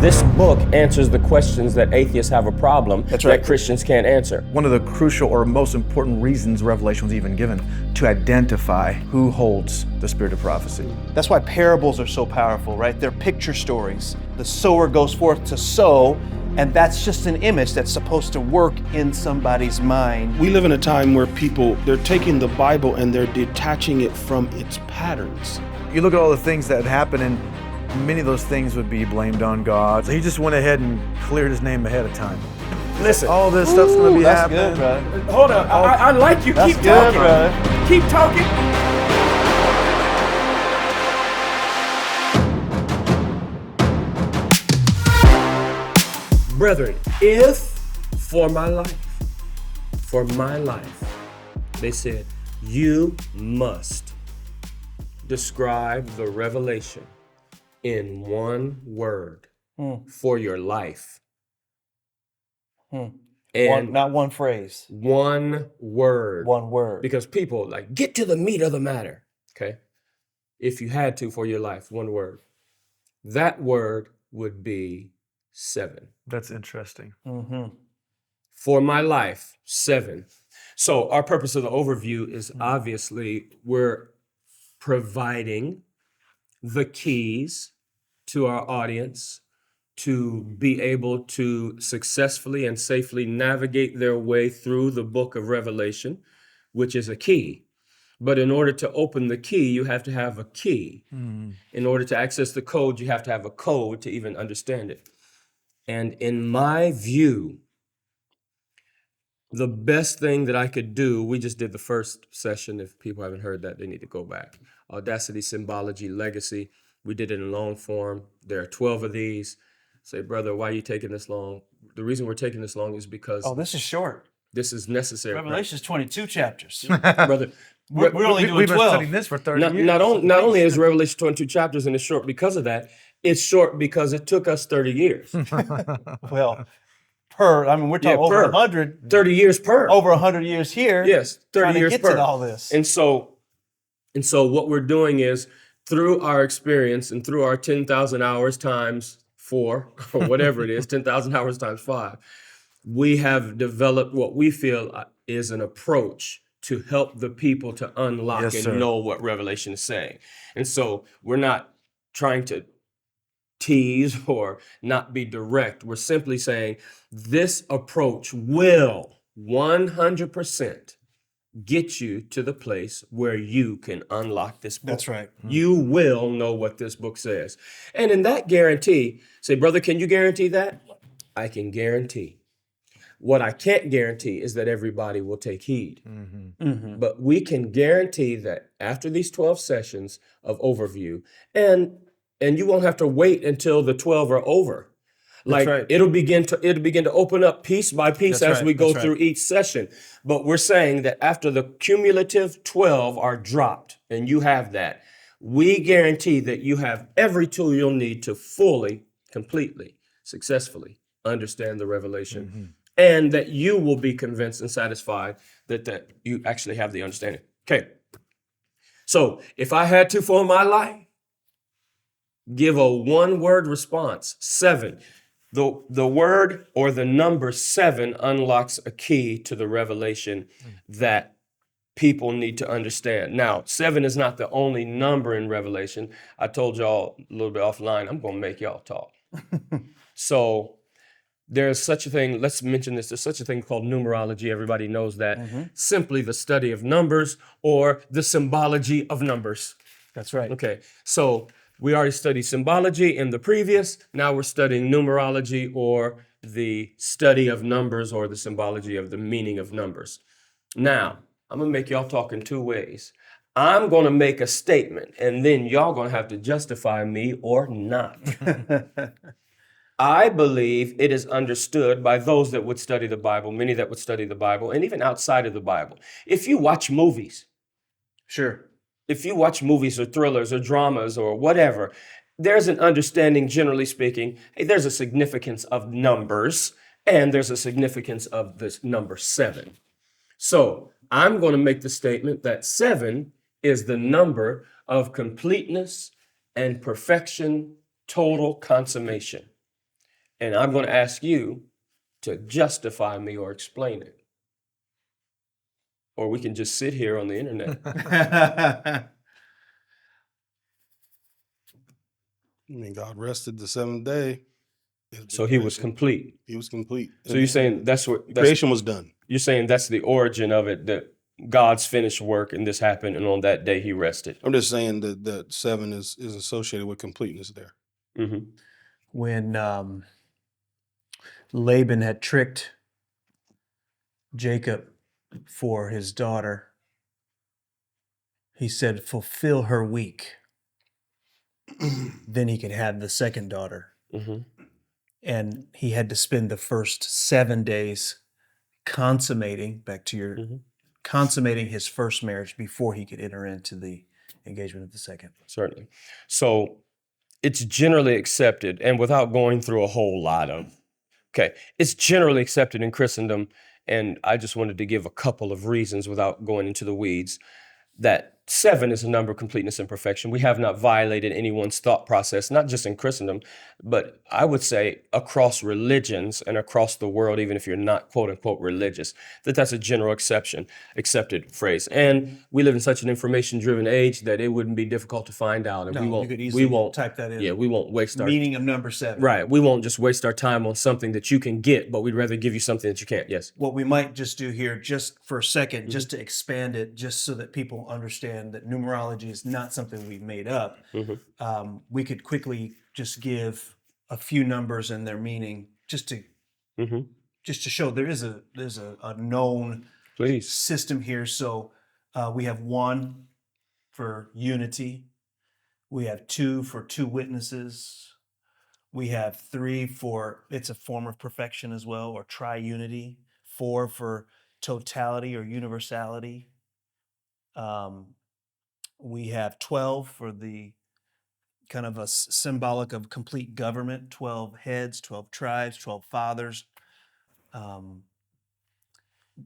This book answers the questions that atheists have a problem that Christians can't answer. One of the crucial or most important reasons Revelation was even given, to identify who holds the spirit of prophecy. That's why parables are so powerful, right? They're picture stories. The sower goes forth to sow, and that's just an image that's supposed to work in somebody's mind. We live in a time where people, they're taking the Bible and they're detaching it from its patterns. You look at all the things that happen, and many of those things would be blamed on God. So he just went ahead and cleared his name ahead of time. Listen. All this stuff's going to be That's happening. good, brother. Hold on. I like you. That's Keep good, talking. brother. Keep talking. Brethren, if for my life, they said, you must describe the revelation in one word for your life. And Not one phrase. one word. One word. Because people get to the meat of the matter. Okay. If you had to for your life, one word. That word would be 7. That's interesting. For my life, 7. So our purpose of the overview is obviously we're providing the keys to our audience to be able to successfully and safely navigate their way through the book of Revelation, which is a key. But in order to open the key, you have to have a key. In order to access the code, you have to have a code to even understand it. And in my view, the best thing that I could do, we just did the first session. If people haven't heard that, they need to go back. Audacity, Symbology, Legacy. We did it in long form. There are 12 of these. Say, brother, why are you taking this long? The reason we're taking this long is because This is short. this is necessary. Revelation's 22 chapters. Brother, We're only doing We've been 12. studying this for 30 years. not only is Revelation 22 chapters and it's short because of that, it's short because it took us 30 years. Well, we're talking over per. 100, 30 years per. over 100 years here. Yes, 30 trying years to get per. to all this. And so what we're doing is through our experience and through our 10,000 hours times 4 or whatever it is, 10,000 hours times 5, we have developed what we feel is an approach to help the people to unlock Yes, and sir. know what Revelation is saying. And so we're not trying to tease or not be direct. We're simply saying this approach will 100% get you to the place where you can unlock this book. That's right. You will know what this book says. And in that guarantee, say, brother, can you guarantee that? I can guarantee. What I can't guarantee is that everybody will take heed. But we can guarantee that after these 12 sessions of overview, and you won't have to wait until the 12 are over. right. It'll begin to open up piece by piece That's as right, we go that's through each session. But we're saying that after the cumulative 12 are dropped, and you have that, we guarantee that you have every tool you'll need to fully, completely, successfully understand the revelation, and that you will be convinced and satisfied that you actually have the understanding. Okay. So if I had to for my life, give a one-word response, 7. The word or the number 7 unlocks a key to the revelation that people need to understand. Now, 7 is not the only number in Revelation. I told y'all a little bit offline, I'm going to make y'all talk. So there's such a thing, let's mention this, there's such a thing called numerology. Everybody knows that. Simply the study of numbers or the symbology of numbers. That's right. Okay, so we already studied symbology in the previous. Now we're studying numerology or the study of numbers or the symbology of the meaning of numbers. Now, I'm going to make y'all talk in 2 ways. I'm going to make a statement, and then y'all going to have to justify me or not. I believe it is understood by those that would study the Bible, many that would study the Bible, and even outside of the Bible. If you watch movies, Sure. if you watch movies or thrillers or dramas or whatever, there's an understanding, generally speaking, hey, there's a significance of numbers and there's a significance of this number 7. So I'm going to make the statement that 7 is the number of completeness and perfection, total consummation. And I'm going to ask you to justify me or explain it. Or we can just sit here on the internet. I mean, God rested the seventh day. So he was complete. He was complete. So you're saying that's what creation was done. You're saying that's the origin of it, that God's finished work and this happened, and on that day he rested. I'm just saying that 7 is associated with completeness there. Mm-hmm. When Laban had tricked Jacob for his daughter, he said, fulfill her week. Then he could have the second daughter. Mm-hmm. And he had to spend the first 7 days consummating, back to your, consummating his first marriage before he could enter into the engagement of the second. Certainly. So it's generally accepted, and without going through a whole lot of, it's generally accepted in Christendom, and I just wanted to give a couple of reasons without going into the weeds, that 7 is a number of completeness and perfection. We have not violated anyone's thought process, not just in Christendom, but I would say across religions and across the world, even if you're not quote unquote religious, that's a general accepted phrase. And we live in such an information-driven age that it wouldn't be difficult to find out. And You could easily type that in. Yeah, we won't waste our Meaning of number 7. Right. We won't just waste our time on something that you can get, but we'd rather give you something that you can't. Yes. What we might just do here, just for a second, just to expand it, just so that people understand that numerology is not something we've made up. We could quickly just give a few numbers and their meaning, just to show there's a known Please. system here. So we have 1 for unity. We have 2 for 2 witnesses. We have 3 for, it's a form of perfection as well, or triunity. 4 for totality or universality. We have 12 for the kind of a symbolic of complete government, 12 heads, 12 tribes, 12 fathers.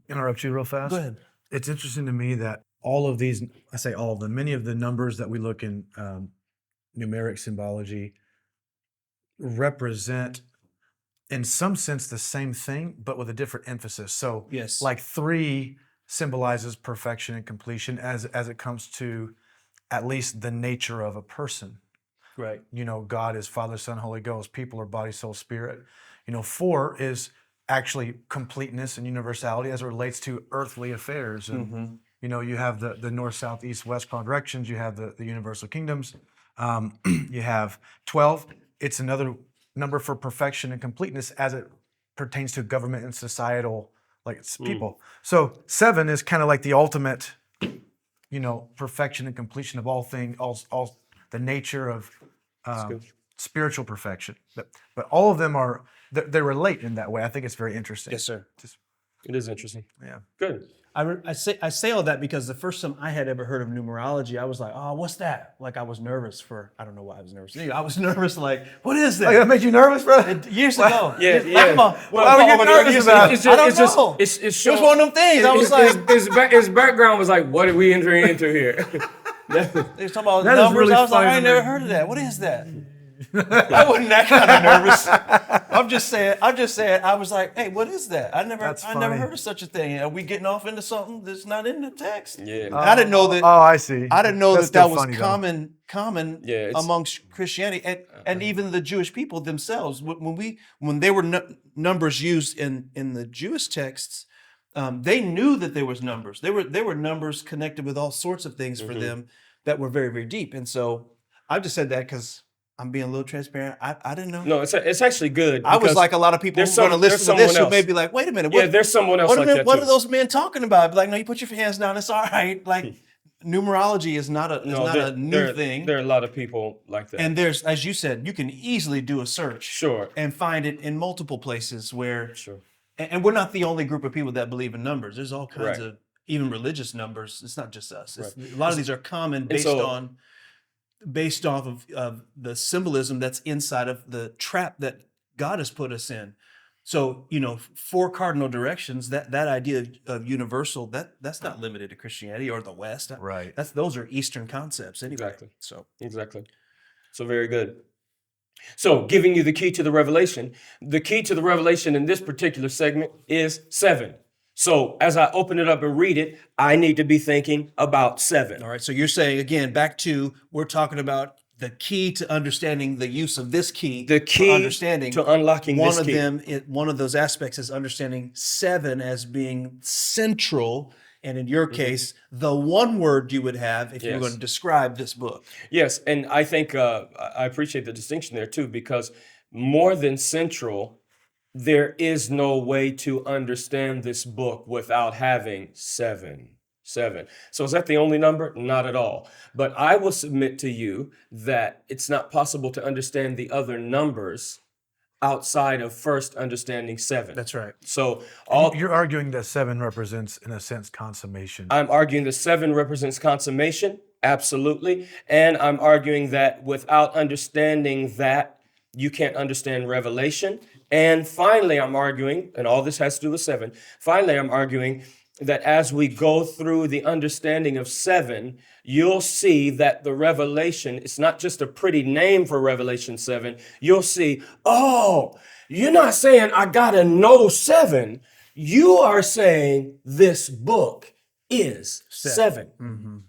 Interrupt you real fast? Go ahead. It's interesting to me that all of these, I say all of them, many of the numbers that we look in numeric symbology represent, in some sense, the same thing, but with a different emphasis. So, Yes. like 3 symbolizes perfection and completion as it comes to at least the nature of a person. Right. You know, God is Father, Son, Holy Ghost. People are body, soul, spirit. You know, 4 is actually completeness and universality as it relates to earthly affairs. And, you know, you have the north, south, east, west directions. You have the universal kingdoms. You have 12. It's another number for perfection and completeness as it pertains to government and societal, like it's people. So 7 is kind of like the ultimate, you know, perfection and completion of all things, all the nature of spiritual perfection. But all of them are, they relate in that way. I think it's very interesting. Yes, sir. It is interesting. Yeah. Good. I say all that because the first time I had ever heard of numerology, I was like, oh, what's that? Like I was nervous for, I don't know why I was nervous. I was nervous like, what is that? Like, that made you nervous, bro? Years ago. Yeah. Come on. Why would you get nervous about it? I don't know. It's It was one of them things. I was like, his background was like, what are we entering into here? they were talking about That is numbers. really I was like, funny I to ain't never me. heard of that. What is that? I wasn't that kind of nervous. I'm just saying. I was like, hey, what is that? I never funny. heard of such a thing. Are we getting off into something that's not in the text? Yeah. I didn't know that. Oh, I see. I didn't know That's that still was funny, though. common Yeah, it's- amongst Christianity and even the Jewish people themselves. When they were numbers used in the Jewish texts, they knew that there was numbers. There were numbers connected with all sorts of things for them that were very, very deep. And so I just said that because I'm being a little transparent. I didn't know. No, it's actually good. I was because like a lot of people there's going to listen to someone this who else. may be like, wait a minute. Yeah, there's someone else like that What too. are those men talking about? I'd be like, no, you put your hands down. It's all right. Like numerology is not a new thing. There are a lot of people like that. And there's, as you said, you can easily do a search Sure. and find it in multiple places where, Sure. and we're not the only group of people that believe in numbers. There's all kinds Right. of, even religious numbers. It's not just us. Right. A lot of these are common based off of the symbolism that's inside of the trap that God has put us in. So, 4 cardinal directions, that idea of universal, that's not limited to Christianity or the West. Right. Those are Eastern concepts anyway. Exactly. So Exactly. So very good. So, giving you the key to the revelation in this particular segment is 7. So, as I open it up and read it, I need to be thinking about 7. All right. So you're saying, again, back to, we're talking about the key to understanding the use of this key. The for key understanding to unlocking one this of key. them. One of those aspects is understanding 7 as being central. And in your case, the one word you would have if you were Yes. going to describe this book. Yes, and I think I appreciate the distinction there too, because more than central, there is no way to understand this book without having 7. 7. So is that the only number? Not at all. But I will submit to you that it's not possible to understand the other numbers outside of first understanding 7. That's right. So You're arguing that 7 represents, in a sense, consummation. I'm arguing that 7 represents consummation, absolutely. And I'm arguing that without understanding that, you can't understand revelation. And finally, I'm arguing, and all this has to do with 7, finally, I'm arguing that as we go through the understanding of 7, you'll see that the revelation, it's not just a pretty name for Revelation 7. You'll see, oh, you're not saying I gotta know 7. You are saying this book is 7.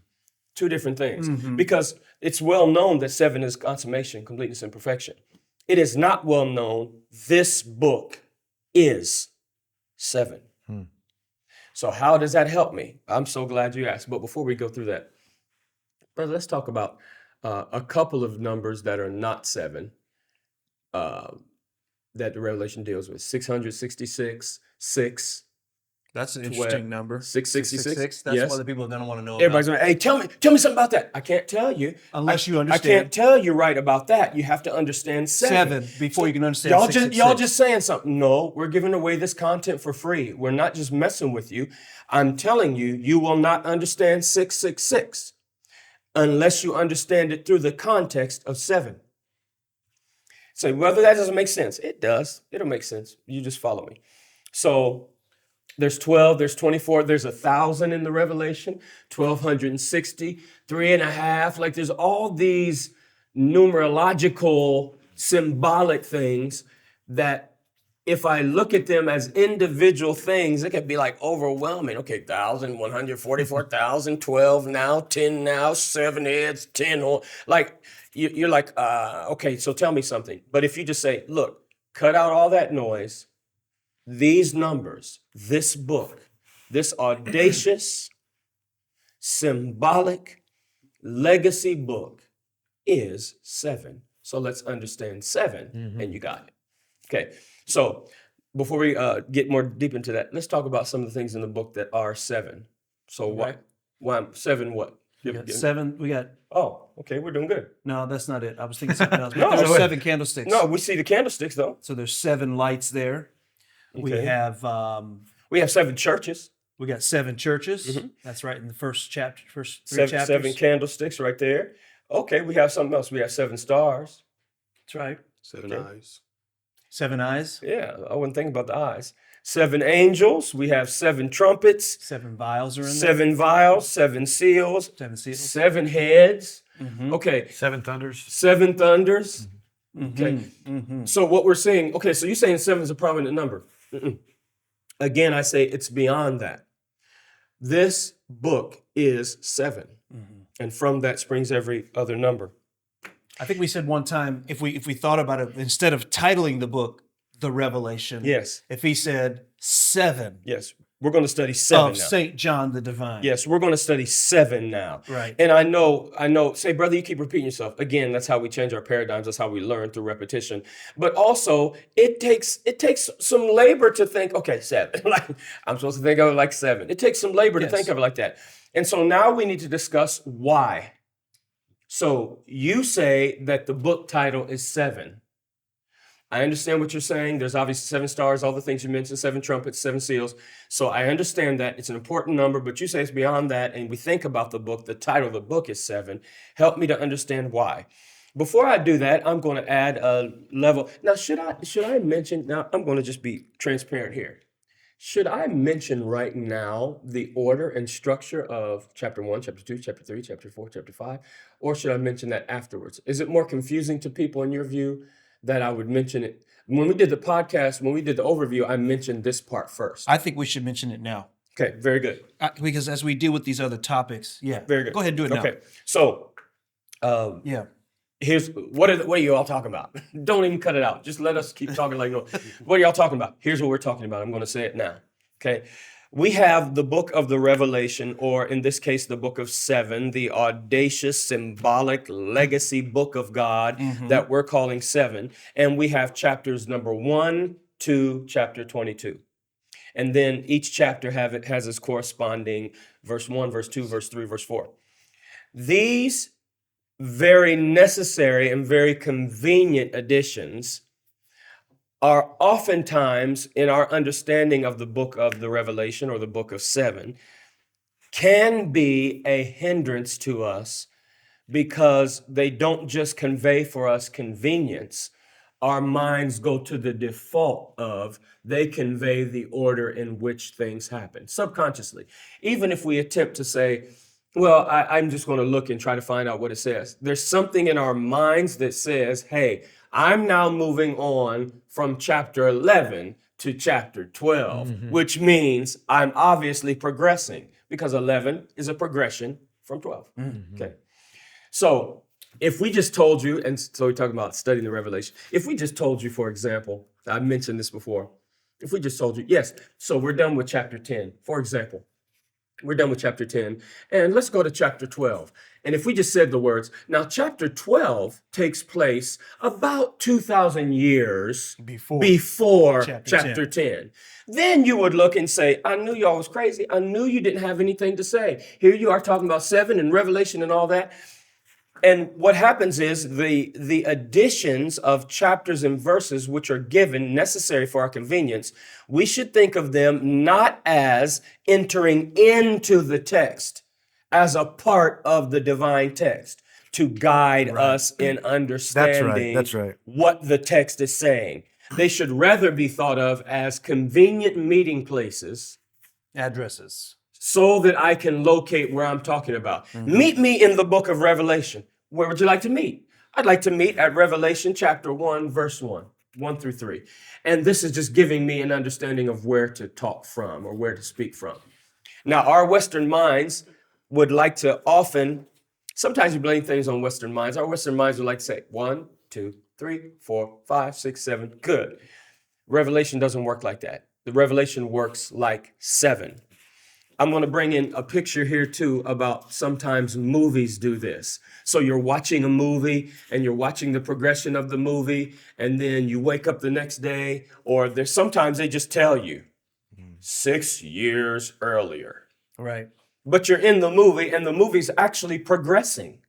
Two different things. Because it's well known that 7 is consummation, completeness, and perfection. It is not well known this book is 7. So how does that help me? I'm so glad you asked. But before we go through that, brother, let's talk about a couple of numbers that are not 7 that the Revelation deals with. 666, 6, That's an 12, interesting number. 666. That's Yes. what the people are going to want to know Everybody's about. like, hey, tell me something about that. I can't tell you. Unless you I understand. can't tell you right about that. You have to understand 7. 7 before you can understand Y'all 666. just saying something. No, we're giving away this content for free. We're not just messing with you. I'm telling you, you will not understand 666 unless you understand it through the context of 7. So whether that doesn't make sense, it does. It'll make sense. You just follow me. So there's 12, there's 24, there's 1,000 in the Revelation, 1,260, 3.5. Like there's all these numerological, symbolic things that if I look at them as individual things, it could be like overwhelming. Okay, 1,000, 144,000, 12 now, 10 now, 7 heads, 10. Like you're like, okay, so tell me something. But if you just say, look, cut out all that noise. These numbers, this book, this audacious, symbolic, legacy book is 7. So let's understand 7, and you got it. Okay, so before we get more deep into that, let's talk about some of the things in the book that are 7. So why 7 what? We got 7. We got, Oh, okay, we're doing good. no, that's not it. I was thinking something else. No, But there's wait. 7 candlesticks. No, we see the candlesticks though. So there's 7 lights there. We Okay. have We have 7 churches, we got 7 churches. That's right in the first chapter, first 3 7 chapters. candlesticks right there. Okay, we have something else. We have 7 stars. That's right. 7 Okay. eyes. 7 eyes, Yeah, I wasn't thinking about the eyes. 7 angels. We have 7 trumpets, 7 vials are in there. 7 vials, 7 seals, 7 seals. 7 heads. Okay, 7 thunders. 7 thunders. Mm-hmm. Okay. So what we're saying, okay, so you're saying 7 is a prominent number. Mm-mm. Again, I say it's beyond that. This book is 7. And from that springs every other number. I think we said one time, if we thought about it, instead of titling the book The Revelation, Yes, if he said 7 yes. We're going to study 7 of now. St. John the Divine. Yes, we're going to study 7 now. Right. And I know, say, brother, you keep repeating yourself. Again, that's how we change our paradigms. That's how we learn through repetition. But also, it takes some labor to think, okay, 7. Like I'm supposed to think of it like 7. It takes some labor to Yes. think of it like that. And so now we need to discuss why. So you say that the book title is 7. I understand what you're saying. There's obviously 7 stars, all the things you mentioned, 7 trumpets, 7 seals. So I understand that it's an important number, but you say it's beyond that. And we think about the book, the title of the book is 7. Help me to understand why. Before I do that, I'm going to add a level. Now, should I mention, now I'm going to just be transparent here. Should I mention right now the order and structure of chapter 1, chapter 2, chapter 3, chapter 4, chapter 5? Or should I mention that afterwards? Is it more confusing to people in your view that I would mention it. When we did the podcast, when we did the overview, I mentioned this part first. I think we should mention it now Okay, very good. because as we deal with these other topics, yeah, Very good. Go ahead, and do it now. Okay, so Yeah, here's what are you all talking about? Don't even cut it out. Just let us keep talking like no. What are y'all talking about? Here's what we're talking about. I'm going to say it now. Okay. We have the book of the Revelation, or in this case, the book of 7, the audacious, symbolic legacy book of God that we're calling 7. And we have chapters number 1 to chapter 22. And then each chapter has its corresponding verse 1, verse 2, verse 3, verse 4. These very necessary and very convenient additions are oftentimes, in our understanding of the book of the Revelation or the book of 7, can be a hindrance to us because they don't just convey for us convenience. Our minds go to the default of they convey the order in which things happen subconsciously. Even if we attempt to say, well, I'm just going to look and try to find out what it says. There's something in our minds that says, hey, I'm now moving on from chapter 11 to chapter 12, which means I'm obviously progressing because 11 is a progression from 12. Okay. So if we just told you, and so we're talking about studying the Revelation, if we just told you, for example, I mentioned this before, if we just told you, yes, so we're done with chapter 10, for example. We're done with chapter 10, and let's go to chapter 12. And if we just said the words, now chapter 12 takes place about 2,000 years before chapter 10. Then you would look and say, I knew y'all was crazy. I knew you didn't have anything to say. Here you are talking about 7 and Revelation and all that. And what happens is the additions of chapters and verses which are given necessary for our convenience, we should think of them not as entering into the text, as a part of the divine text to guide us in understanding That's right. what the text is saying. They should rather be thought of as convenient meeting places addresses. so that I can locate where I'm talking about. Meet me in the book of Revelation. Where would you like to meet? I'd like to meet at Revelation chapter 1, verse 1 through 3. And this is just giving me an understanding of where to talk from or where to speak from. Now, our Western minds would like to often, sometimes we blame things on Western minds. Our Western minds would like to say 1, 2, 3, 4, 5, 6, 7, good. Revelation doesn't work like that. The Revelation works like 7. I'm going to bring in a picture here too about sometimes movies do this. So you're watching a movie and you're watching the progression of the movie, and then you wake up the next day, or there's sometimes they just tell you 6 years earlier. Right. But you're in the movie and the movie's actually progressing.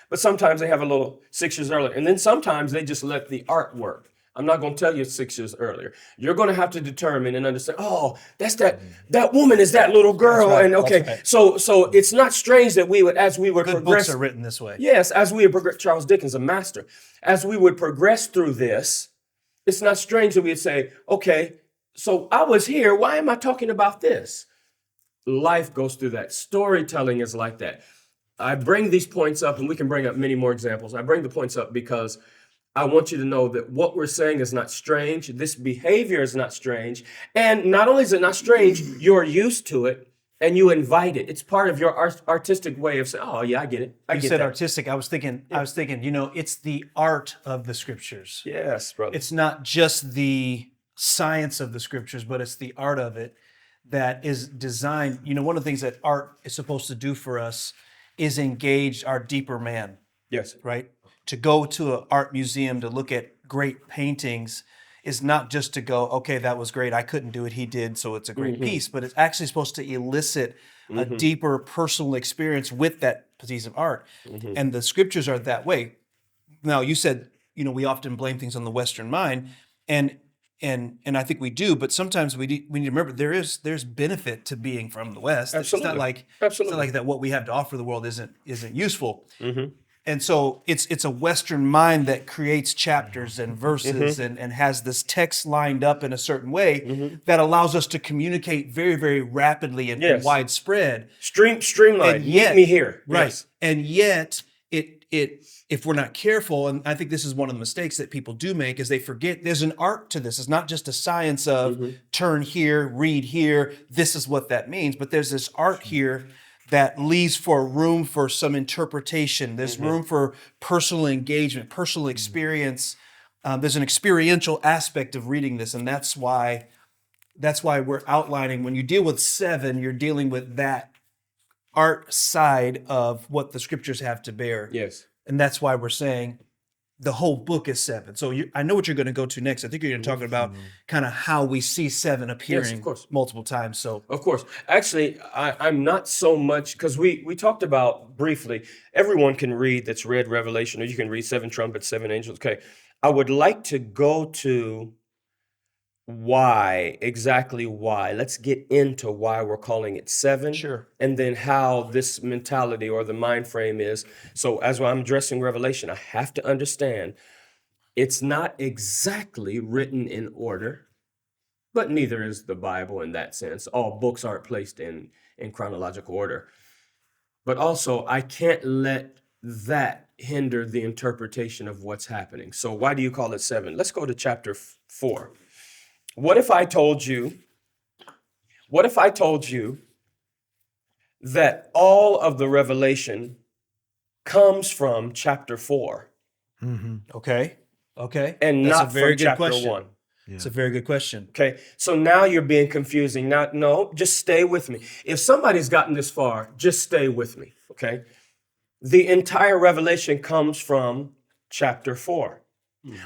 But sometimes they have a little 6 years earlier. And then sometimes they just let the art work. I'm not going to tell you 6 years earlier. You're going to have to determine and understand, oh, that's that woman is that little girl. That's right, And okay, that's so it's not strange that we would, as we would Good progress. books are written this way. Yes, as we would progress, Charles Dickens, a master. As we would progress through this, it's not strange that we'd say, okay, so I was here. Why am I talking about this? Life goes through that. Storytelling is like that. I bring these points up, and we can bring up many more examples. I bring the points up because I want you to know that what we're saying is not strange. This behavior is not strange. And not only is it not strange, you're used to it and you invite it. It's part of your artistic way of saying, oh, yeah, I get it. I You get said that. artistic. I was thinking, it's the art of the scriptures. Yes, brother. It's not just the science of the scriptures, but it's the art of it that is designed. One of the things that art is supposed to do for us is engage our deeper man, Yes. right? To go to an art museum to look at great paintings is not just to go, okay, that was great. I couldn't do it. He did. So it's a great piece, but it's actually supposed to elicit a deeper personal experience with that piece of art. And the scriptures are that way. Now, you said, we often blame things on the Western mind, and I think we do, but sometimes we need to remember there's benefit to being from the West. Absolutely. It's not like that what we have to offer the world isn't useful. And so it's a Western mind that creates chapters and verses and has this text lined up in a certain way that allows us to communicate very, very rapidly and Yes. widespread. Streamline. And yet- Meet me here. Right. Yes. And yet if we're not careful, and I think this is one of the mistakes that people do make, is they forget there's an art to this. It's not just a science of turn here, read here, this is what that means, but there's this art here that leaves for room for some interpretation. There's room for personal engagement, personal experience. There's an experiential aspect of reading this, and that's why we're outlining, when you deal with 7, you're dealing with that art side of what the scriptures have to bear. Yes. And that's why we're saying the whole book is 7. So I know what you're going to go to next. I think you're going to talk about kind of how we see 7 appearing course. multiple times. So Of course. Actually, I'm not so much, because we talked about briefly, everyone can read that's read Revelation, or you can read 7 trumpets, 7 angels. Okay. I would like to go to exactly why. Let's get into why we're calling it 7. Sure. And then how this mentality or the mind frame is. So as I'm addressing Revelation, I have to understand it's not exactly written in order, but neither is the Bible in that sense. All books aren't placed in chronological order. But also, I can't let that hinder the interpretation of what's happening. So why do you call it 7? Let's go to chapter 4. What if I told you that all of the revelation comes from chapter 4 okay. and That's not a very from good chapter question. 1? It's a very good question. Okay, so now you're being confusing. Now, no, just stay with me. If somebody's gotten this far, just stay with me, okay? The entire revelation comes from chapter 4.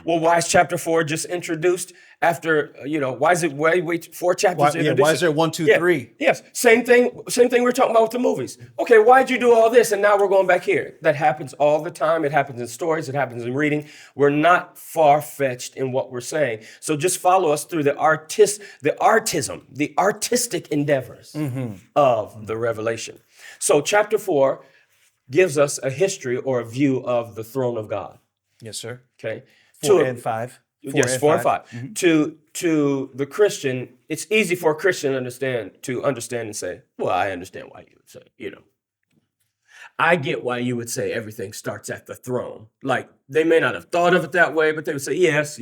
Well, why is chapter 4 just introduced after, why is it wait 4 chapters? Why is there 1, 2, 3? Yes, same thing we're talking about with the movies. Okay, why'd you do all this? And now we're going back here. That happens all the time. It happens in stories. It happens in reading. We're not far-fetched in what we're saying. So just follow us through the artistic endeavors of the revelation. So chapter 4 gives us a history or a view of the throne of God. Yes, sir. Okay. 4 and 5. Yes, 4 and 5. To the Christian, it's easy for a Christian to understand and say, well, I understand why you would say, I get why you would say everything starts at the throne. Like, they may not have thought of it that way, but they would say, yes.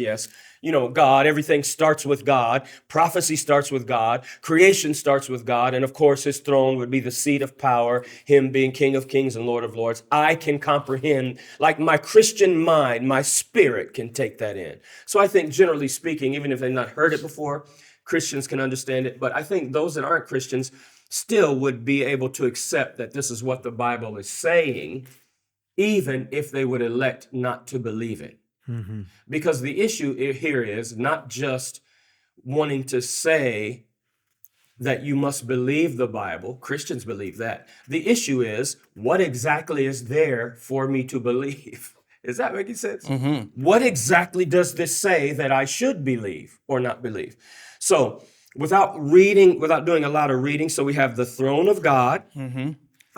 God, everything starts with God. Prophecy starts with God. Creation starts with God. And of course, his throne would be the seat of power, him being King of Kings and Lord of Lords. I can comprehend, like my Christian mind, my spirit can take that in. So I think generally speaking, even if they've not heard it before, Christians can understand it. But I think those that aren't Christians still would be able to accept that this is what the Bible is saying, even if they would elect not to believe it. Because the issue here is not just wanting to say that you must believe the Bible. Christians believe that. The issue is, what exactly is there for me to believe? Is that making sense? What exactly does this say that I should believe or not believe? So without doing a lot of reading, so we have the throne of God.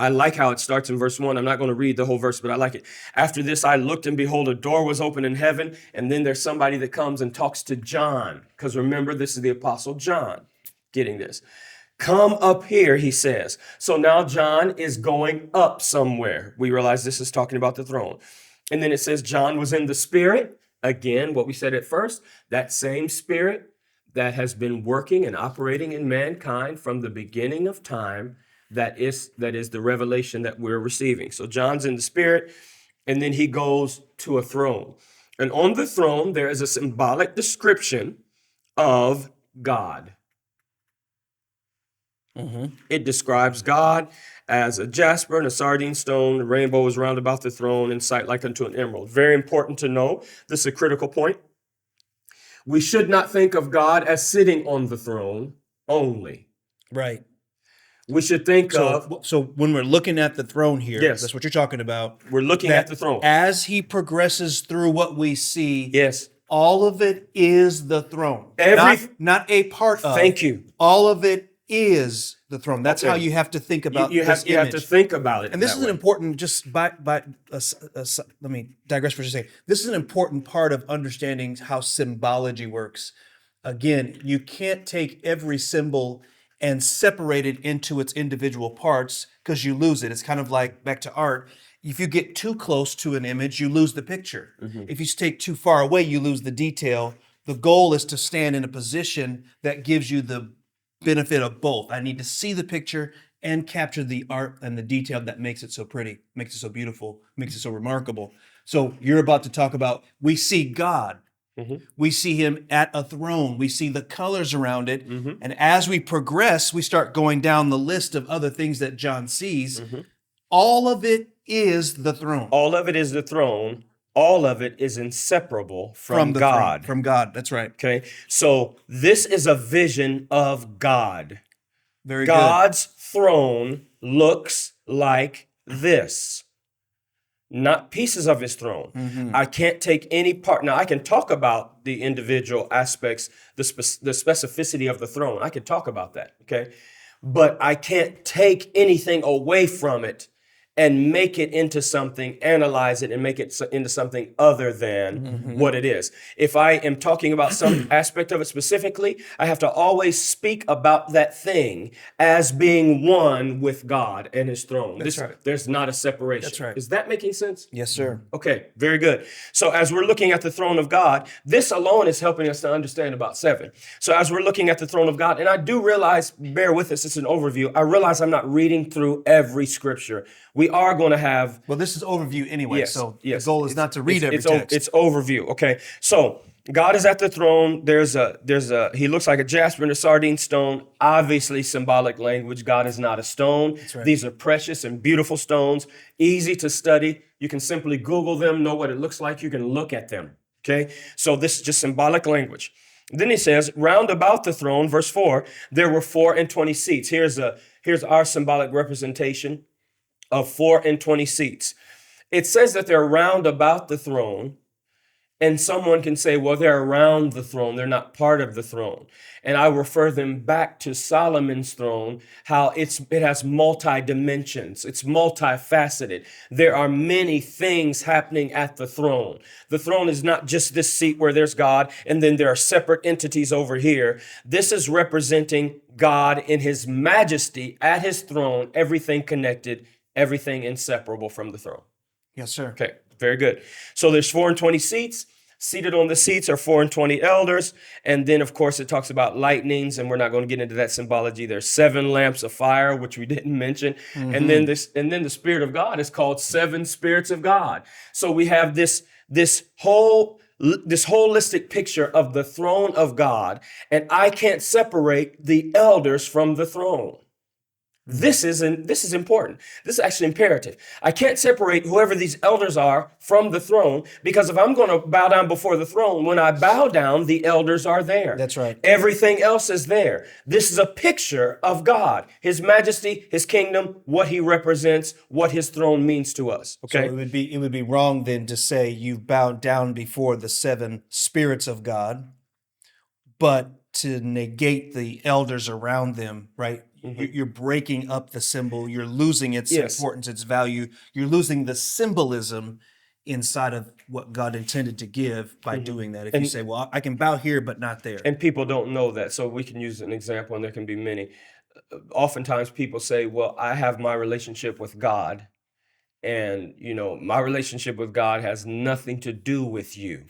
I like how it starts in verse 1. I'm not going to read the whole verse, but I like it. After this, I looked, and behold, a door was open in heaven. And then there's somebody that comes and talks to John. Because remember, this is the Apostle John getting this. Come up here, he says. So now John is going up somewhere. We realize this is talking about the throne. And then it says John was in the Spirit. Again, what we said at first, that same Spirit that has been working and operating in mankind from the beginning of time. That is the revelation that we're receiving. So John's in the Spirit, and then he goes to a throne. And on the throne, there is a symbolic description of God. It describes God as a jasper and a sardine stone. The rainbow is round about the throne, in sight like unto an emerald. Very important to know. This is a critical point. We should not think of God as sitting on the throne only. Right. We should think So when we're looking at the throne here, Yes. that's what you're talking about. we're looking at the throne. As he progresses through what we see, Yes. all of it is the throne. Every- not a part of. Thank you. All of it is the throne. That's Okay. how you have to think about You this have to image. think about it. And this that is an way. important, let me digress for just a second. This is an important part of understanding how symbology works. Again, you can't take every symbol and separate it into its individual parts because you lose it. It's kind of like, back to art, If you get too close to an image, you lose the picture. If you take too far away, you lose the detail. The goal is to stand in a position that gives you the benefit of both. I need to see the picture and capture the art and the detail that makes it so pretty, makes it so beautiful, makes it so remarkable. So you're about to talk about, we see God. We see him at a throne. We see the colors around it. And as we progress, we start going down the list of other things that John sees. All of it is the throne. All of it is the throne. All of it is inseparable from the God. throne. From God, that's right. Okay, so this is a vision of God. Very good. God's throne looks like this, not pieces of his throne. I can't take any part. Now, I can talk about the individual aspects, the specificity of the throne. I can talk about that, okay? But I can't take anything away from it and make it into something, analyze it, and make it into something other than what it is. If I am talking about some aspect of it specifically, I have to always speak about that thing as being one with God and his throne. That's right. There's not a separation. That's right. Is that making sense? Yes, sir. Okay, very good. So as we're looking at the throne of God, this alone is helping us to understand about 7. So as we're looking at the throne of God, and I do realize, bear with us, it's an overview. I realize I'm not reading through every scripture. We are going to have... Well, this is overview anyway, Yes, so yes. the goal is not to read every it's text. It's overview. Okay, so God is at the throne. He looks like a jasper and a sardine stone. Obviously, symbolic language. God is not a stone. right. These are precious and beautiful stones, easy to study. You can simply Google them, know what it looks like. You can look at them. Okay, so this is just symbolic language. Then he says, round about the throne, verse 4, there were 24 seats. Here's our symbolic representation of 24 seats. It says that they're round about the throne, and someone can say, well, they're around the throne. They're not part of the throne. And I refer them back to Solomon's throne, how it has multi-dimensions. It's multifaceted. There are many things happening at the throne. The throne is not just this seat where there's God, and then there are separate entities over here. This is representing God in his majesty at his throne, everything connected, everything inseparable from the throne. Yes, sir. Okay, very good. So there's 24 seats. Seated on the seats are 24 elders. And then, of course, it talks about lightnings, and we're not going to get into that symbology. There's 7 lamps of fire, which we didn't mention. And then the Spirit of God is called 7 spirits of God. So we have this holistic picture of the throne of God, and I can't separate the elders from the throne. This is important. This is actually imperative. I can't separate whoever these elders are from the throne, because if I'm going to bow down before the throne, when I bow down, the elders are there. That's right. Everything else is there. This is a picture of God, his majesty, his kingdom, what he represents, what his throne means to us. Okay. So it would be wrong then to say you've bowed down before the 7 spirits of God, but to negate the elders around them, right? You're breaking up the symbol. You're losing its importance, its value. You're losing the symbolism inside of what God intended to give by doing that. If you say, well, I can bow here, but not there. And people don't know that. So we can use an example, and there can be many. Oftentimes people say, well, I have my relationship with God, and, my relationship with God has nothing to do with you.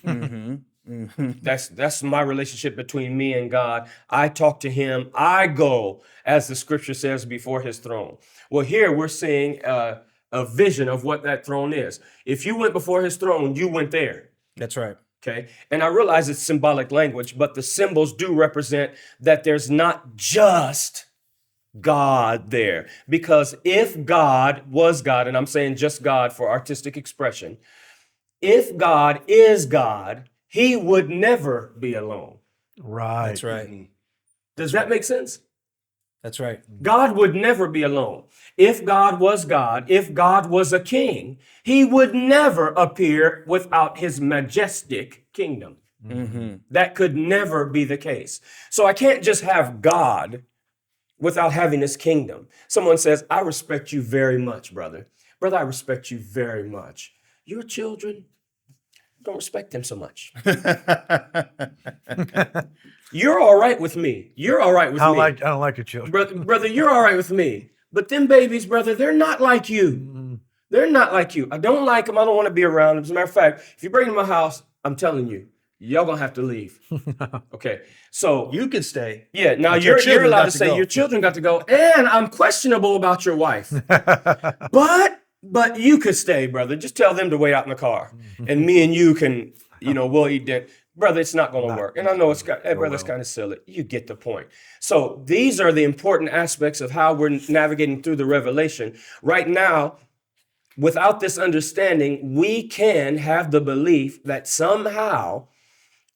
That's my relationship between me and God. I talk to him. I go, as the scripture says, before his throne. Well, here we're seeing a vision of what that throne is. If you went before his throne, you went there. That's right. Okay. And I realize it's symbolic language, but the symbols do represent that there's not just God there. Because if God was God, and I'm saying just God for artistic expression, if God is God, he would never be alone. Right. That's right. Does that make sense? That's right. God would never be alone. If God was God, if God was a king, he would never appear without his majestic kingdom. That could never be the case. So I can't just have God without having his kingdom. Someone says, I respect you very much, brother. Brother, I respect you very much. Your children, don't respect them so much. You're all right with me. You're all right with me. I don't like your children. Brother, you're all right with me. But them babies, brother, they're not like you. They're not like you. I don't like them. I don't want to be around them. As a matter of fact, if you bring them to my house, I'm telling you, y'all gonna have to leave. Okay. So You can stay. yeah, now But your you're children allowed got to to say go. your children got to go, and I'm questionable about your wife. But you could stay, brother. Just tell them to wait out in the car, and me and you can, we'll eat dinner. Brother, it's not going to work. And I know hey, brother, it's kind of silly. You get the point. So these are the important aspects of how we're navigating through the revelation. Right now, without this understanding, we can have the belief that somehow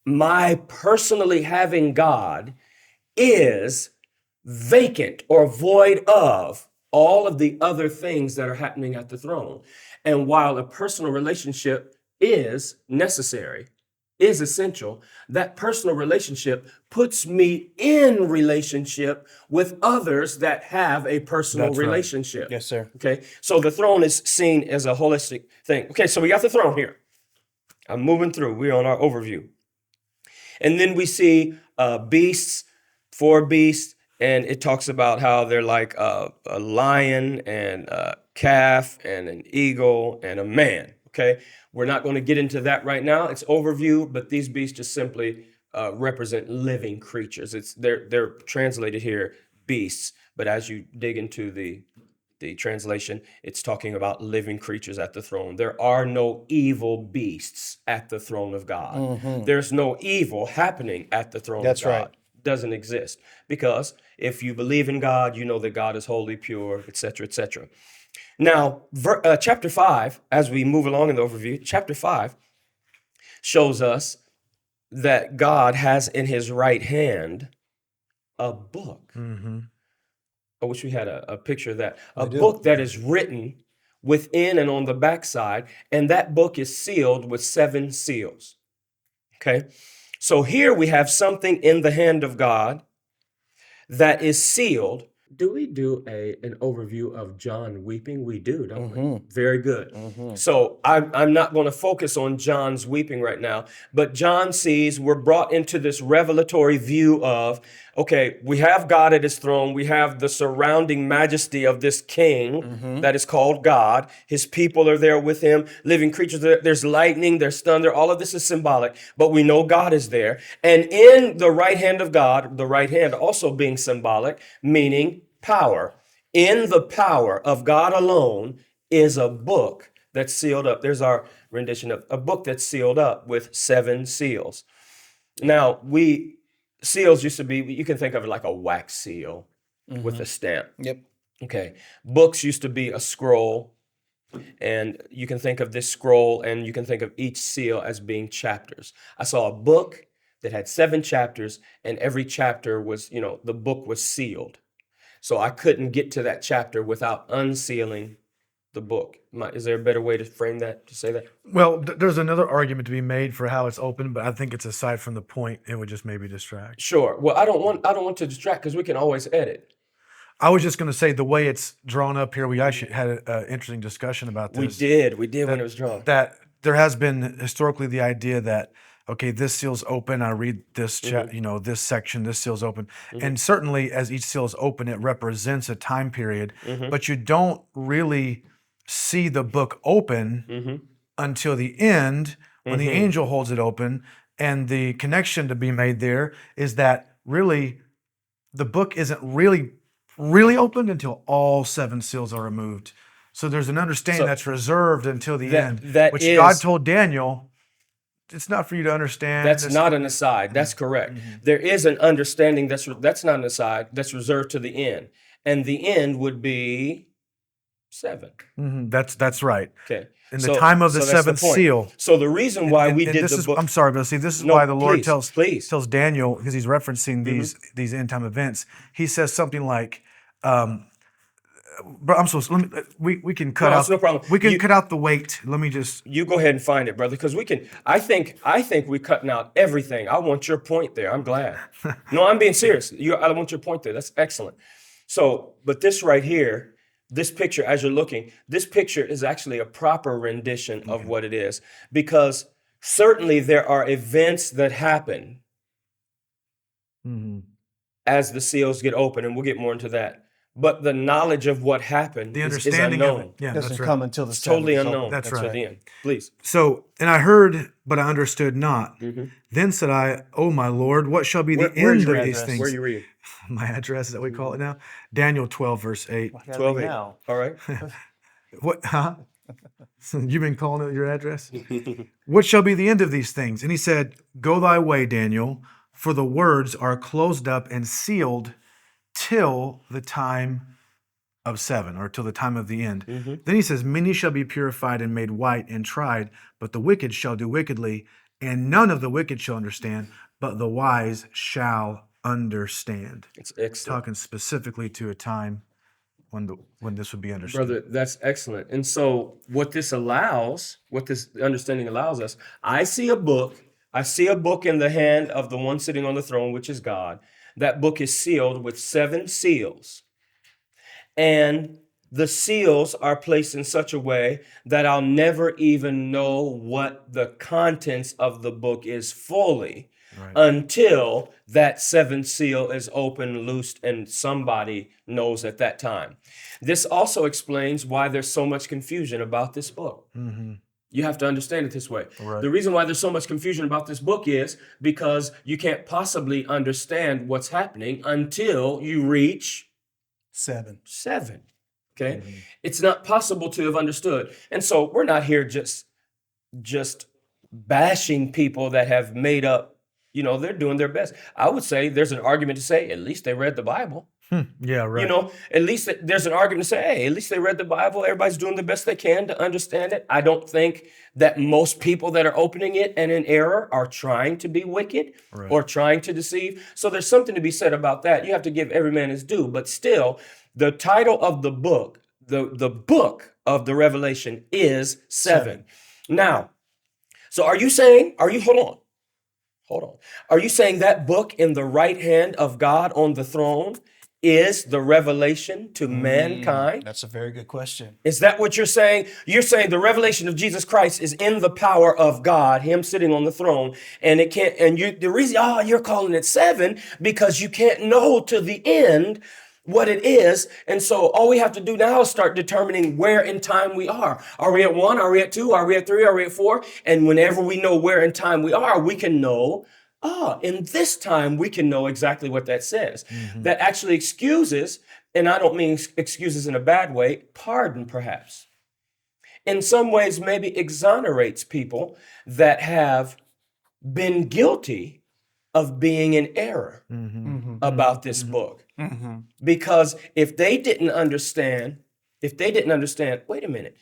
my personally having God is vacant or void of all of the other things that are happening at the throne. And while a personal relationship is necessary, is essential, that personal relationship puts me in relationship with others that have a personal That's right. relationship. Yes, sir. Okay, so the throne is seen as a holistic thing. Okay, so we got the throne here. I'm moving through. We're on our overview. And then we see beasts, 4 beasts, and it talks about how they're like a lion and a calf and an eagle and a man. Okay, we're not going to get into that right now. It's overview, but these beasts just simply represent living creatures. They're translated here beasts, but as you dig into the translation, it's talking about living creatures at the throne. There are no evil beasts at the throne of God. There's no evil happening at the throne That's of God. right. Doesn't exist. Because if you believe in God, you know that God is holy, pure, etc., etc. Now, chapter 5, as we move along in the overview, chapter 5 shows us that God has in his right hand a book. I wish we had a picture of that. A book that is written within and on the backside, and that book is sealed with 7 seals. Okay? So here we have something in the hand of God that is sealed. Do we do an overview of John weeping? We do, don't we? Very good. So I'm not going to focus on John's weeping right now, but John sees we're brought into this revelatory view of, okay, we have God at his throne. We have the surrounding majesty of this king that is called God. His people are there with him, living creatures. There's lightning, there's thunder. All of this is symbolic, but we know God is there. And in the right hand of God, the right hand also being symbolic, meaning power. In the power of God alone is a book that's sealed up. There's our rendition of a book that's sealed up with 7 seals. Now, seals used to be, you can think of it like a wax seal with a stamp. Yep. Okay. Books used to be a scroll, and you can think of this scroll and you can think of each seal as being chapters. I saw a book that had 7 chapters, and every chapter was, the book was sealed. So I couldn't get to that chapter without unsealing the book. Is there a better way to frame that, to say that? Well, there's another argument to be made for how it's open, but I think it's aside from the point. It would just maybe distract. Sure. Well, I don't want to distract because we can always edit. I was just going to say the way it's drawn up here. We actually had an interesting discussion about this. We did when it was drawn. That there has been historically the idea that, okay, this seal's open. I read this, this section. This seal's open, and certainly as each seal is open, it represents a time period. But you don't really see the book open until the end when the angel holds it open. And the connection to be made there is that really the book isn't really opened until all 7 seals are removed. So there's an understanding that's reserved until the end, which God told Daniel, it's not for you to understand. That's not an aside. That's correct. There is an understanding that's not an aside. That's reserved to the end, and the end would be 7. That's right. Okay. In the time of the that's 7th point. seal. So the reason why we did this the is, book. I'm sorry, but see, this is No, why the Lord please. tells Daniel, because he's referencing these end time events. He says something like, "But I'm supposed. We can cut out. No problem. We can cut out the weight. Let me just. You go ahead and find it, brother, because we can. I think we're cutting out everything. I want your point there. I'm glad. No, I'm being serious. I want your point there. That's excellent. So, but this right here, this picture, as you're looking, this picture is actually a proper rendition of what it is, because certainly there are events that happen as the seals get open, and we'll get more into that. but the knowledge of what happened The is understanding unknown. of it. Yeah, doesn't that's right. come until the It's totally seven is unknown open. That's until right. the end. Please. So, and I heard, but I understood not. Mm-hmm. Then said I, "O my Lord, what shall be the Where's end your of these address? things?" Where you read? My address is that we call it now. Daniel 12, verse 8. I gotta 12 read 8. now. All right. What? Huh? You've been calling it your address? What shall be the end of these things? And he said, "Go thy way, Daniel, for the words are closed up and sealed till the time of 7, or till the time of the end." Then he says, "Many shall be purified and made white and tried, but the wicked shall do wickedly, and none of the wicked shall understand, but the wise shall understand." It's excellent. Talking specifically to a time when this would be understood. Brother, that's excellent. And so what this understanding allows us, I see a book in the hand of the one sitting on the throne, which is God. That book is sealed with 7 seals. And the seals are placed in such a way that I'll never even know what the contents of the book is fully until that 7th seal is open, loosed, and somebody knows at that time. This also explains why there's so much confusion about this book. You have to understand it this way. Right. The reason why there's so much confusion about this book is because you can't possibly understand what's happening until you reach 7. 7. Okay? It's not possible to have understood. And so we're not here just bashing people that have made up, they're doing their best. I would say there's an argument to say at least they read the Bible. Yeah, right. At least there's an argument to say, hey, at least they read the Bible. Everybody's doing the best they can to understand it. I don't think that most people that are opening it and in error are trying to be wicked or trying to deceive. So there's something to be said about that. You have to give every man his due. But still, the title of the book, the book of the Revelation is 7. Now, so hold on. Are you saying that book in the right hand of God on the throne is the revelation to mankind? That's a very good question. Is that what you're saying? You're saying the revelation of Jesus Christ is in the power of God, him sitting on the throne, and it can't, and the reason, you're calling it 7 because you can't know to the end what it is. And so all we have to do now is start determining where in time we are. Are we at 1? Are we at 2? Are we at 3? Are we at 4? And whenever we know where in time we are, we can know, in this time, we can know exactly what that says. That actually excuses, and I don't mean excuses in a bad way, pardon perhaps. In some ways, maybe exonerates people that have been guilty of being in error about this book. Because if they didn't understand, wait a minute,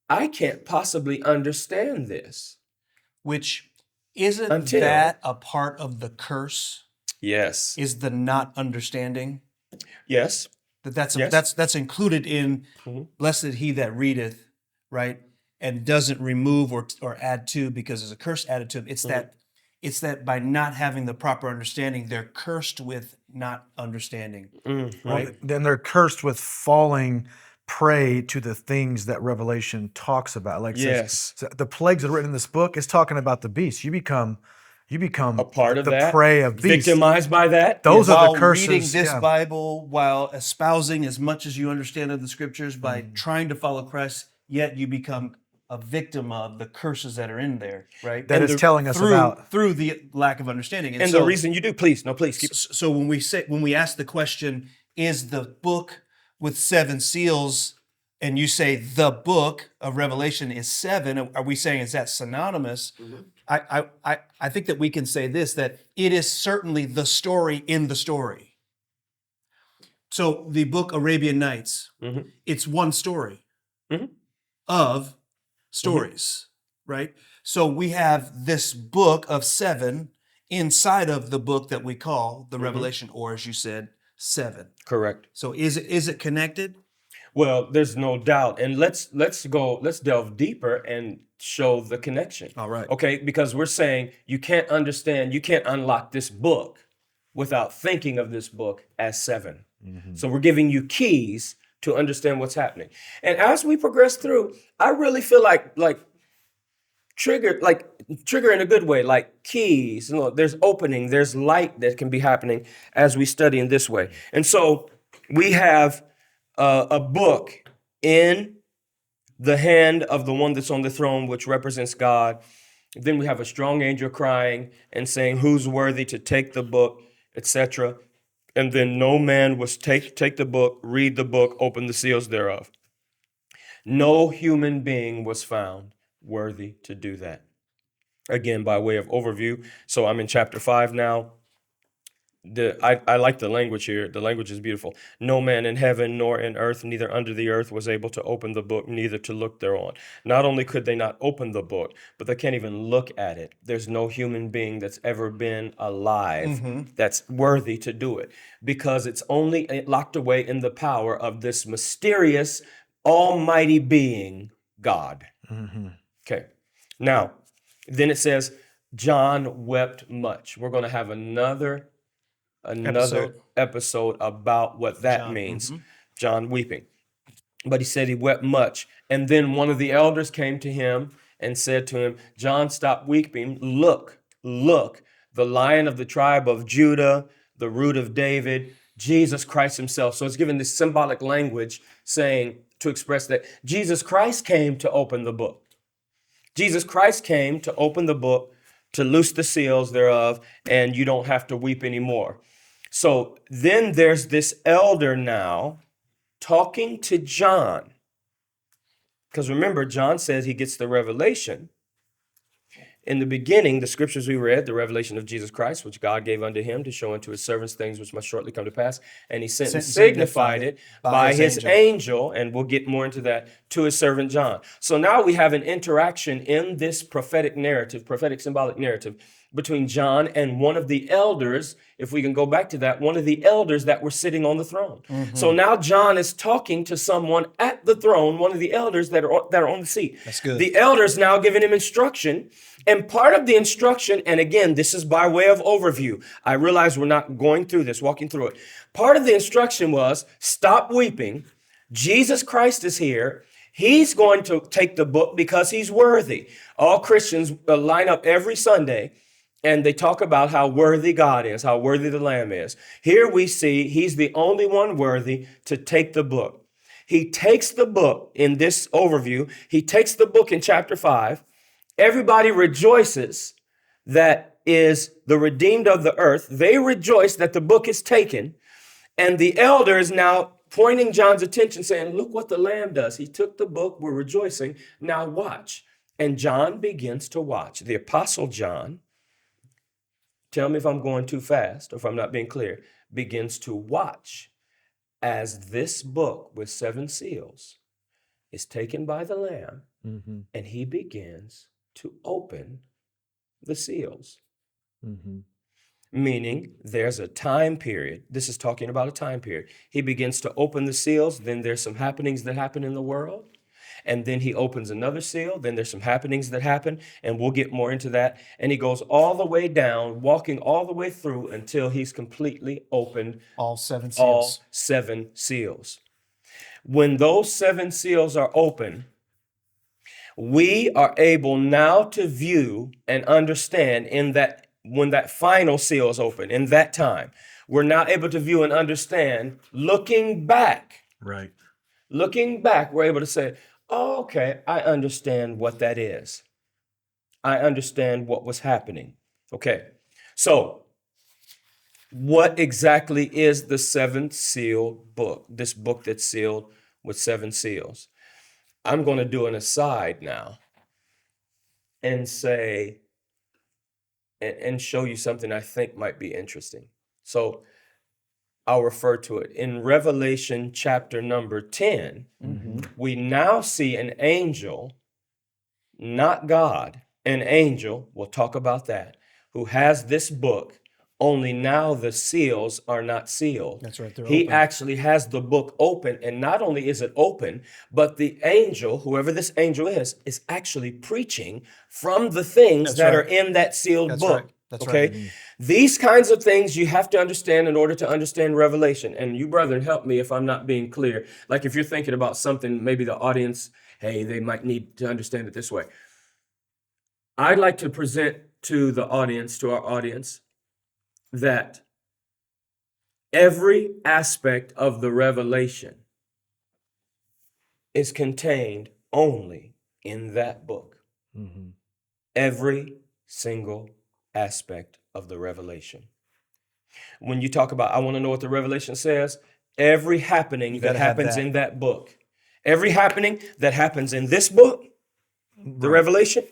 I can't possibly understand this. Which isn't Until- that a part of the curse? Yes. Is the not understanding? Yes. That's included in blessed he that readeth, right? And doesn't remove or add to, because there's a curse added to it. It's that by not having the proper understanding, they're cursed with not understanding. Right? Then they're cursed with falling prey to the things that Revelation talks about. Like Yes. so the plagues that are written in this book is talking about the beast. You become A part of the that. prey of beasts. Victimized by that. Those are While the curses. reading this yeah. Bible, while espousing as much as you understand of the scriptures, by trying to follow Christ, yet you become a victim of the curses that are in there, right? That is telling us about. through the lack of understanding. And the reason you do, please keep. So when we ask the question, is the book with 7 seals, and you say the book of Revelation is 7, are we saying is that synonymous? I think that we can say this, that it is certainly the story in the story. So the book Arabian Nights, it's one story of stories, right? So we have this book of 7 inside of the book that we call the Revelation, or as you said, 7. Correct. So is it connected? Well, there's no doubt. And let's delve deeper and show the connection. All right. Okay, because we're saying you can't unlock this book without thinking of this book as 7. So we're giving you keys to understand what's happening. And as we progress through, I really feel like trigger in a good way, like keys. There's opening, there's light that can be happening as we study in this way. And so we have a book in the hand of the one that's on the throne, which represents God. Then we have a strong angel crying and saying, who's worthy to take the book, etc. And then no man was take the book, read the book, open the seals thereof. No human being was found worthy to do that. Again, by way of overview. So I'm in chapter 5 now. I like the language here. The language is beautiful. No man in heaven nor in earth, neither under the earth, was able to open the book, neither to look thereon. Not only could they not open the book, but they can't even look at it. There's no human being that's ever been alive that's worthy to do it, because it's only locked away in the power of this mysterious, almighty being, God. Okay. Now, then it says, John wept much. We're going to have another episode about what that means. John weeping. But he said he wept much. And then one of the elders came to him and said to him, John, stop weeping. Look, the Lion of the tribe of Judah, the Root of David, Jesus Christ himself. So it's given this symbolic language saying, to express that Jesus Christ came to open the book. Jesus Christ came to open the book, to loose the seals thereof, and you don't have to weep anymore. So then there's this elder now talking to John. Because remember, John says he gets the revelation. In the beginning, the scriptures we read, the revelation of Jesus Christ, which God gave unto him to show unto his servants things which must shortly come to pass. And he sent and signified it by his angel, and we'll get more into that, to his servant John. So now we have an interaction in this prophetic narrative, prophetic symbolic narrative, between John and one of the elders, if we can go back to that, one of the elders that were sitting on the throne. So now John is talking to someone at the throne, one of the elders that are on the seat. That's good. The elder's now giving him instruction. And part of the instruction, and again, this is by way of overview. I realize we're not going through this, walking through it. Part of the instruction was, stop weeping. Jesus Christ is here. He's going to take the book because he's worthy. All Christians line up every Sunday and they talk about how worthy God is, how worthy the Lamb is. Here we see he's the only one worthy to take the book. He takes the book in this overview. He takes the book in chapter 5. Everybody rejoices that is the redeemed of the earth. They rejoice that the book is taken. And the elder is now pointing John's attention, saying, look what the Lamb does. He took the book. We're rejoicing. Now watch. And John begins to watch. The Apostle John, tell me if I'm going too fast or if I'm not being clear, begins to watch as this book with 7 seals is taken by the Lamb, and he begins to open the seals. Meaning there's a time period. This is talking about a time period. He begins to open the seals. Then there's some happenings that happen in the world. And then he opens another seal. Then there's some happenings that happen. And we'll get more into that. And he goes all the way down, walking all the way through until he's completely opened All 7 seals. all 7 seals. When those 7 seals are open, we are able now to view and understand in that when that final seal is open, in that time, we're now able to view and understand, looking back. Right. Looking back, we're able to say, oh, okay, I understand what that is. I understand what was happening. Okay, so what exactly is the 7th seal book, this book that's sealed with 7 seals? I'm going to do an aside now and say, and show you something I think might be interesting. So I'll refer to it. In Revelation chapter number 10, we now see an angel, not God, an angel, we'll talk about that, who has this book, only now the seals are not sealed. That's right, they're He open. actually has the book open, and not only is it open, but the angel, whoever this angel is actually preaching from the things that are in that sealed That's book. right. That's okay? right. These kinds of things you have to understand in order to understand Revelation. And you, brethren, help me if I'm not being clear. Like if you're thinking about something, maybe the audience, hey, they might need to understand it this way. I'd like to present to the audience, to our audience, that every aspect of the revelation is contained only in that book. Every single aspect of the revelation. When you talk about, I want to know what the revelation says, every happening that gotta have happens that. in that book, every happening that happens in this book, the revelation,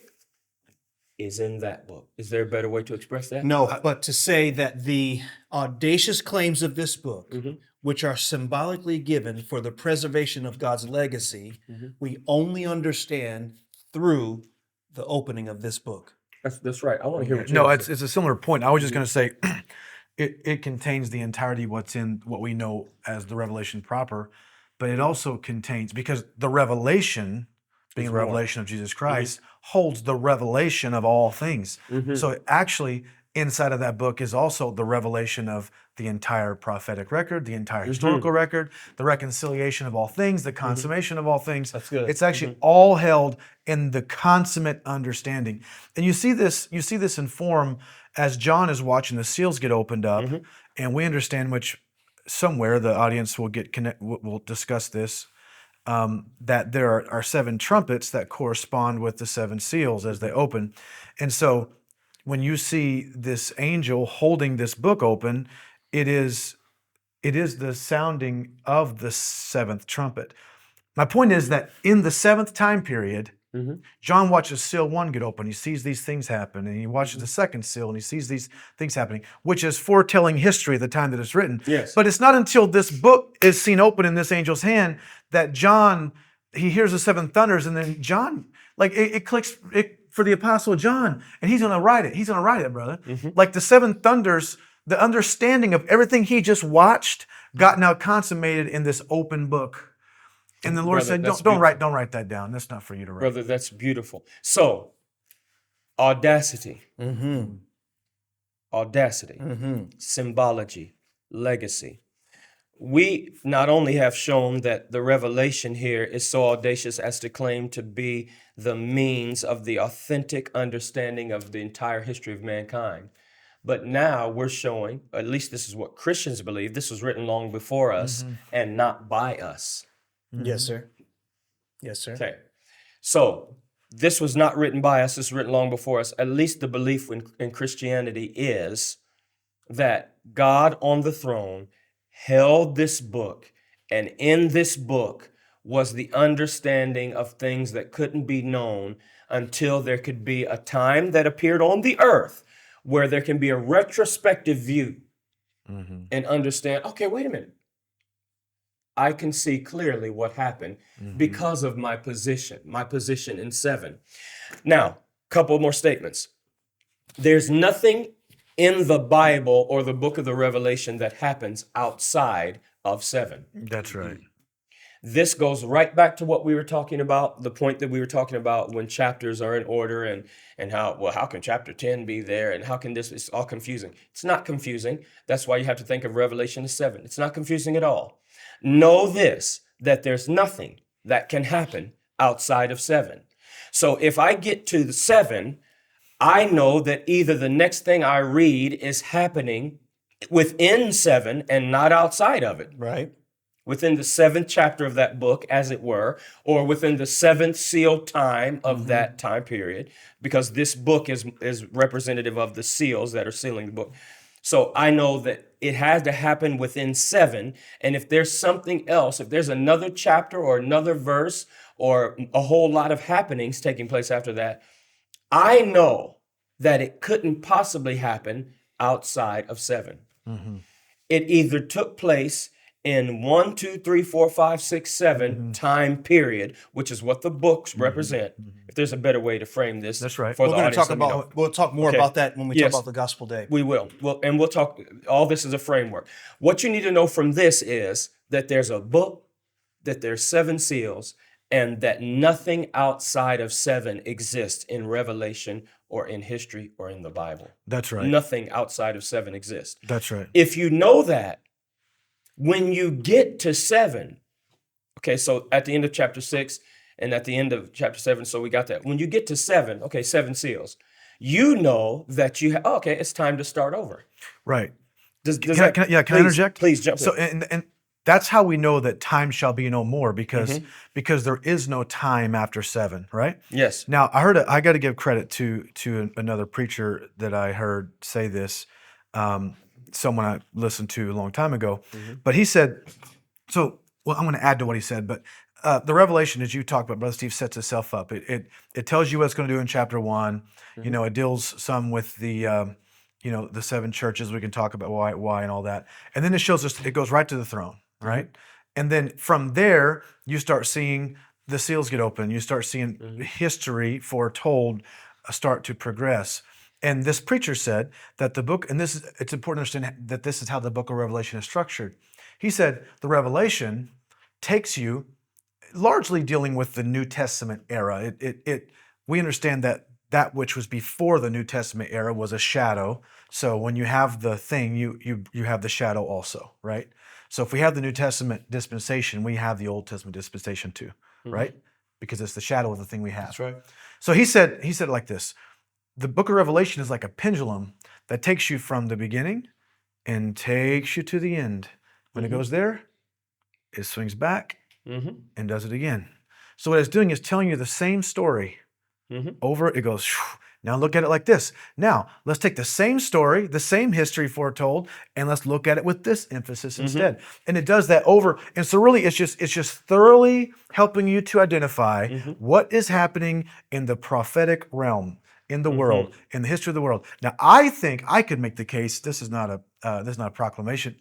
is in that book. Is there a better way to express that? No, but to say that the audacious claims of this book, Mm-hmm. which are symbolically given for the preservation of God's legacy, we only understand through the opening of this book. That's right. I want to hear what you No, have to it's a similar point. I was just going to say it contains the entirety of what's in what we know as the revelation proper, but it also contains, because the revelation, being a revelation of Jesus Christ, holds the revelation of all things. So actually, inside of that book is also the revelation of the entire prophetic record, the entire historical record, the reconciliation of all things, the consummation of all things. That's good. It's actually all held in the consummate understanding. And you see this in form as John is watching the seals get opened up, and we understand, which somewhere the audience will will discuss this, that there are 7 trumpets that correspond with the 7 seals as they open. And so when you see this angel holding this book open, it is the sounding of the 7th trumpet. My point is that in the 7th time period, John watches seal 1 get open. He sees these things happen, and he watches the 2nd seal, and he sees these things happening, which is foretelling history at the time that it's written. Yes. But it's not until this book is seen open in this angel's hand that John, he hears the 7 thunders, and then John, like it clicks for the Apostle John, and he's going to write it. He's going to write it, brother. Like the 7 thunders, the understanding of everything he just watched got now consummated in this open book. And the Lord Brother, said, that's don't write that down. That's not for you to write. Brother, that's beautiful. So, audacity, symbology, legacy. We not only have shown that the revelation here is so audacious as to claim to be the means of the authentic understanding of the entire history of mankind, but now we're showing, at least this is what Christians believe, this was written long before us and not by us. Yes, sir. Yes, sir. Okay. So this was not written by us, this was written long before us. At least the belief in Christianity is that God on the throne held this book, and in this book was the understanding of things that couldn't be known until there could be a time that appeared on the earth where there can be a retrospective view and understand, okay, wait a minute. I can see clearly what happened because of my position in 7. Now, couple more statements. There's nothing in the Bible or the book of the Revelation that happens outside of 7. That's right. This goes right back to what we were talking about, the point that we were talking about when chapters are in order and how can chapter 10 be there and how can this, it's all confusing. It's not confusing. That's why you have to think of Revelation as 7. It's not confusing at all. Know this, that there's nothing that can happen outside of 7. So if I get to the 7, I know that either the next thing I read is happening within 7 and not outside of it. Right. Within the 7th chapter of that book, as it were, or within the 7th sealed time of that time period, because this book is representative of the seals that are sealing the book. So I know that it has to happen within 7. And if there's something else, if there's another chapter or another verse or a whole lot of happenings taking place after that, I know that it couldn't possibly happen outside of 7. It either took place in 1, 2, 3, 4, 5, 6, 7 time period, which is what the books represent. If there's a better way to frame this, That's right. For We're the going to audience, talk let me know. about. We'll talk more Okay. about that when we Yes. talk about the Gospel Day. We will. We'll talk. All this is a framework. What you need to know from this is that there's a book, that there's 7 seals, and that nothing outside of 7 exists in Revelation or in history or in the Bible. That's right. Nothing outside of 7 exists. That's right. If you know that, when you get to 7, okay, so at the end of chapter 6 and at the end of chapter 7, so we got that. When you get to 7, okay, 7 seals, you know that okay, it's time to start over. Right. Does Can I that, can I please, interject? Please jump So in. and that's how we know that time shall be no more, because there is no time after 7, right? Yes. Now I got to give credit to another preacher that I heard say this, someone I listened to a long time ago, but he said, well, I'm going to add to what he said, but the revelation, as you talked about, Brother Steve, sets itself up. It tells you what it's going to do in chapter 1. You know, it deals some with the the 7 churches. We can talk about why and all that, and then it shows us. It goes right to the throne, right? And then from there, you start seeing the seals get open. You start seeing history foretold start to progress. And this preacher said that the book, and it's important to understand that this is how the book of Revelation is structured. He said the Revelation takes you largely dealing with the New Testament era. We understand that which was before the New Testament era was a shadow. So when you have the thing, you have the shadow also, right? So if we have the New Testament dispensation, we have the Old Testament dispensation too, right? Because it's the shadow of the thing we have. That's right. So he said it like this: the book of Revelation is like a pendulum that takes you from the beginning and takes you to the end. When it goes there, it swings back and does it again. So what it's doing is telling you the same story over. It goes, "Phew." Now look at it like this. Now let's take the same story, the same history foretold, and let's look at it with this emphasis instead. And it does that over. And so really it's just thoroughly helping you to identify what is happening in the prophetic realm, in the world, in the history of the world. Now I think I could make the case, this is not a proclamation.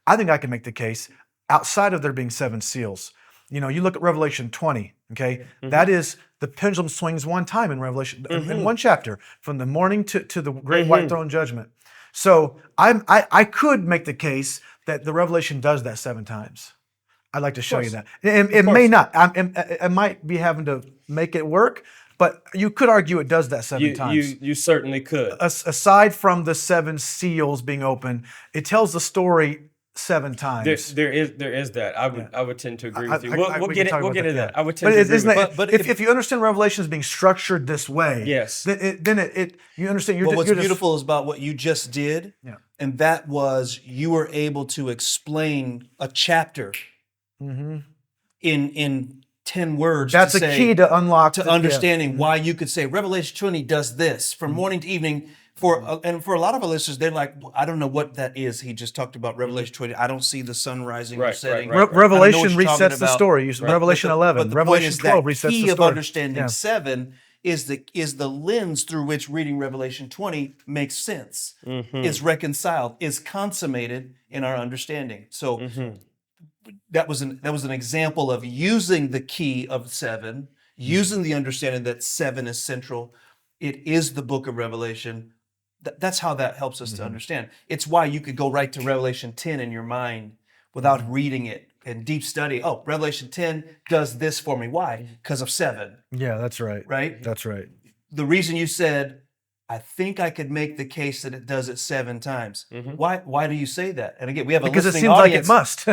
I think I can make the case outside of there being 7 seals. You look at Revelation 20, okay? That is, the pendulum swings one time in Revelation, in one chapter, from the morning to the great white throne judgment. So I could make the case that the Revelation does that 7 times. I'd like to show you that. It may not. I might be having to make it work, but you could argue it does that 7 times. You certainly could. Aside from the 7 seals being open, it tells the story 7 times. There is that. I would tend to agree with you. We'll we get can talk into about that. yeah. I would tend to agree with that. But if you understand Revelation as being structured this way, Yes. then you understand. But what's beautiful is about what you just did, Yeah. and that was you were able to explain a chapter in 10 words. That's to a say, key to unlock to the- understanding why you could say Revelation 20 does this from morning to evening. And for a lot of our listeners, they're like, well, I don't know what that is. He just talked about Revelation 20. I don't see the sun rising or Right, setting. right, right. Revelation I don't know what you're talking resets the about. story. Revelation But 11, the Revelation point is 12 that resets key the of story. understanding Yeah. 7 is the lens through which reading Revelation 20 makes sense, is reconciled, is consummated in our understanding. So that was an example of using the key of 7, using the understanding that 7 is central. It is the book of Revelation. That's how that helps us to understand. It's why you could go right to Revelation 10 in your mind without reading it and deep study. Oh, Revelation 10 does this for me. Why? Because of 7, Yeah, that's right. right? That's right. The reason you said, I think I could make the case that it does it 7 times. Why do you say that? And again, we have a Because it listening seems like audience. it must.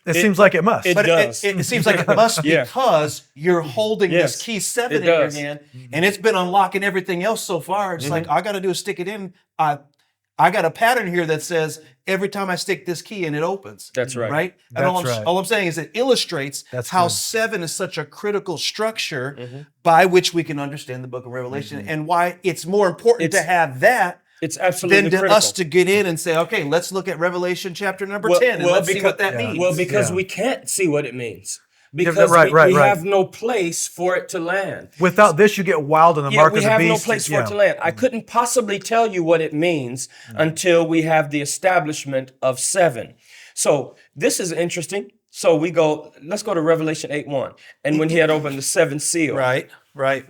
it seems like it must. it But does. it seems like it must Yeah. because you're holding Yes, this key 7 it in your does. hand, and it's been unlocking everything else so far. It's like, all I got to do is stick it in. I got a pattern here that says every time I stick this key in, it opens. That's right. Right? And That's right. all I'm saying is it illustrates That's how good. 7 is such a critical structure by which we can understand the book of Revelation and why it's more important to It's have that It's absolutely than to critical. us to get in and say, okay, let's look at Revelation chapter number 10 and let's see what that means. Well, because Yeah. we can't see what it means. Yeah, Because right, we right. have no place for it to land. Without this, you get wild in the mark we of the have beast. no place for it to land. I couldn't possibly tell you what it means until we have the establishment of 7. So this is interesting. So let's go to Revelation 8:1. And when he had opened the 7th seal, Right.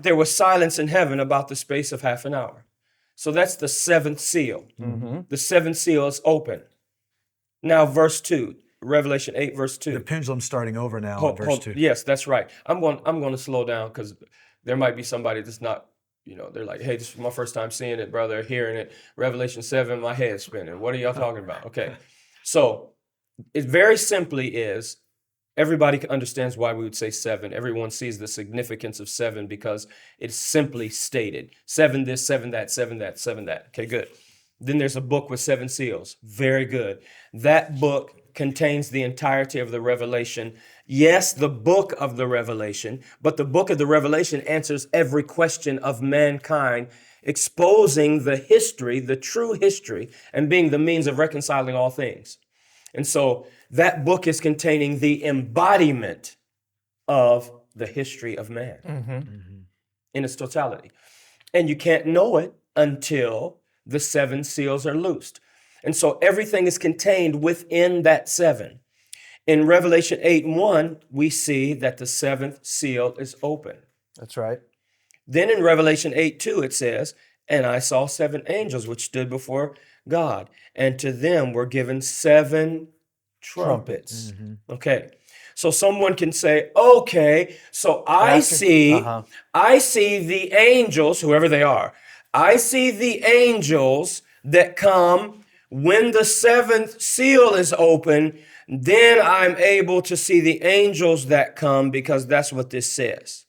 there was silence in heaven about the space of half an hour. So that's the 7th seal. The 7th seal is open. Now, verse 2, Revelation 8, verse 2. The pendulum's starting over now in verse 2. Yes, that's right. I'm going to slow down because there might be somebody that's not, they're like, hey, this is my first time seeing it, brother, hearing it. Revelation 7, my head's spinning. What are y'all talking about? Okay. So it very simply is, everybody understands why we would say 7. Everyone sees the significance of 7 because it's simply stated. 7 this, 7 that, 7 that, 7 that. Okay, good. Then there's a book with 7 seals. Very good. That book contains the entirety of the Revelation. Yes, the book of the Revelation, but the book of the Revelation answers every question of mankind, exposing the history, the true history, and being the means of reconciling all things. And so that book is containing the embodiment of the history of man in its totality. And you can't know it until the 7 seals are loosed. And so everything is contained within that 7. In Revelation 8:1, we see that the 7th seal is open. That's right. Then in Revelation 8:2, it says, "And I saw 7 angels which stood before God, and to them were given 7 trumpets." Okay. So someone can say, okay, so I see the angels, whoever they are. I see the angels that come when the 7th seal is open. Then I'm able to see the angels that come because that's what this says.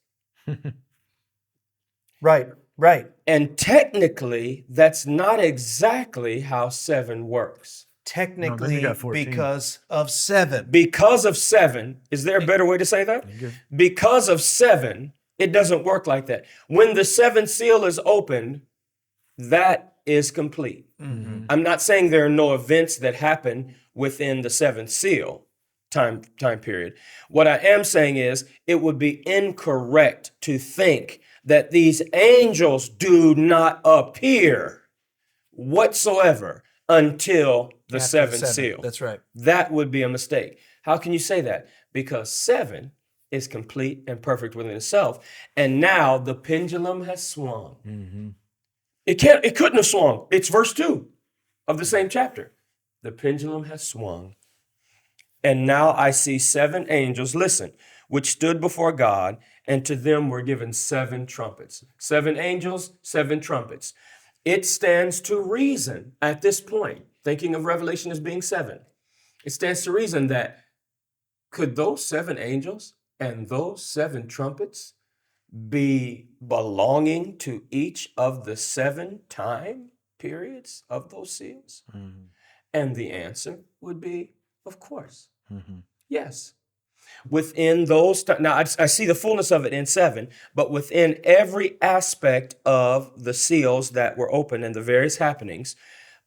Right. And technically, that's not exactly how 7 works. Technically, you got 14. because of 7. Because of 7, is there a better way to say that? Because of 7, it doesn't work like that. When the 7th seal is opened, that is complete. I'm not saying there are no events that happen within the 7th seal time period. What I am saying is it would be incorrect to think that these angels do not appear whatsoever until the After 7th 7. seal. That's right. That would be a mistake. How can you say that? Because 7 is complete and perfect within itself. And now the pendulum has swung. It couldn't have swung. It's verse 2 of the same chapter. The pendulum has swung. And now I see 7 angels, listen, which stood before God, and to them were given 7 trumpets. 7 angels, 7 trumpets. It stands to reason at this point, thinking of Revelation as being 7, it stands to reason that could those 7 angels and those 7 trumpets be belonging to each of the 7 time periods of those seals? And the answer would be, of course, yes. Within those, now I see the fullness of it in 7, but within every aspect of the seals that were open and the various happenings,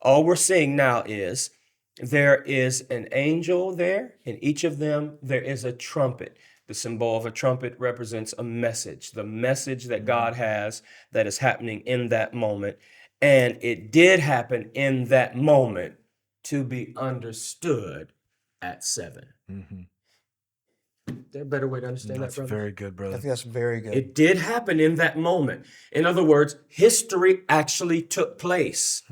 all we're seeing now is there is an angel there. In each of them, there is a trumpet. The symbol of a trumpet represents a message, the message that God has that is happening in that moment. And it did happen in that moment to be understood at 7. Is there a better way to understand That's that, brother? very good, I brother. think that's very good. It did happen in that moment. In other words, history actually took place.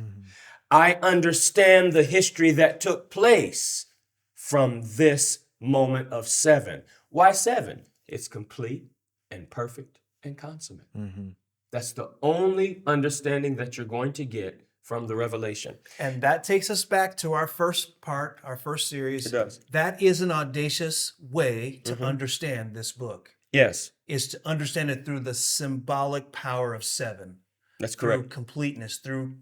I understand the history that took place from this moment of 7. Why 7? It's complete and perfect and consummate. That's the only understanding that you're going to get from the Revelation. And that takes us back to our first part, our first series. It does. That is an audacious way to understand this book, Yes, is to understand it through the symbolic power of 7. that's Through correct. completeness, through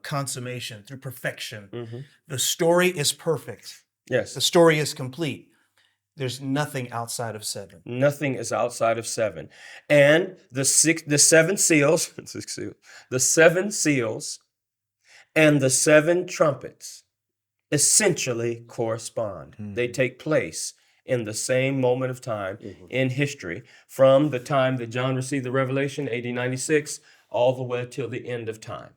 consummation, through perfection. The story is perfect. Yes. The story is complete. There's nothing outside of 7. Nothing is outside of 7. And the 7 seals, the 7 seals and the 7 trumpets essentially correspond. They take place in the same moment of time in history, from the time that John received the revelation, AD 96, all the way till the end of time.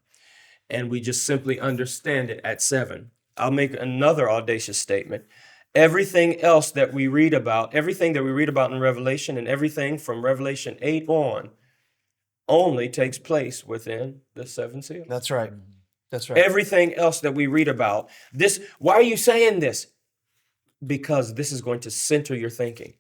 And we just simply understand it at 7. I'll make another audacious statement. Everything else that we read about, everything that we read about in Revelation and everything from Revelation 8 on only takes place within the 7 seals. That's right. That's right. Everything else that we read about, this, why are you saying this? Because this is going to center your thinking.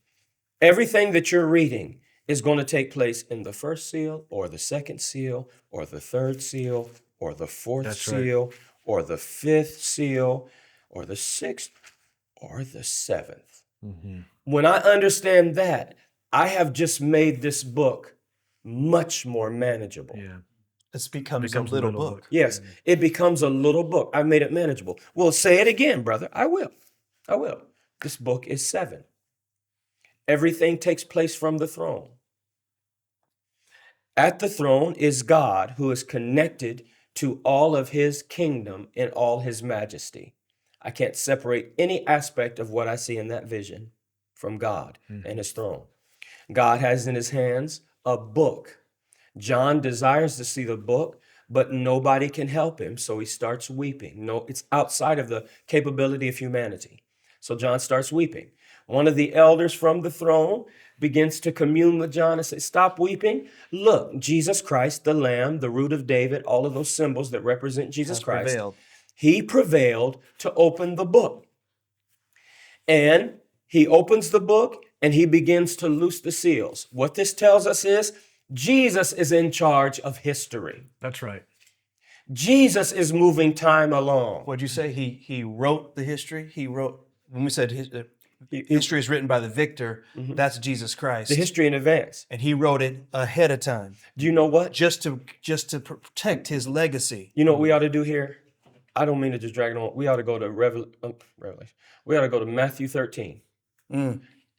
Everything that you're reading is going to take place in the first seal or the second seal or the third seal or the fourth seal or the fifth seal or the sixth or the 7th. When I understand that, I have just made this book much more manageable. Yeah. It becomes a Becomes a little little book. book. Yes, it becomes a little book. I made it manageable. Well, say it again, brother. I will. I will. This book is 7. Everything takes place from the throne. At the throne is God, who is connected to all of his kingdom in all his majesty. I can't separate any aspect of what I see in that vision from God and his throne. God has in his hands a book. John desires to see the book, but nobody can help him, so he starts weeping. No, it's outside of the capability of humanity. So John starts weeping. One of the elders from the throne begins to commune with John and say, stop weeping. Look, Jesus Christ, the Lamb, the root of David, all of those symbols that represent Jesus Has Christ. prevailed. He prevailed to open the book. And he opens the book and he begins to loose the seals. What this tells us is Jesus is in charge of history. That's right. Jesus is moving time along. What'd you say? He wrote the history. He wrote. When we said history is written by the victor, that's Jesus Christ. The history in advance. And he wrote it ahead of time, Do you know what? just to protect his legacy. You know what we ought to do here? I don't mean to just drag it on. We ought to go to Revelation. We ought to go to Matthew 13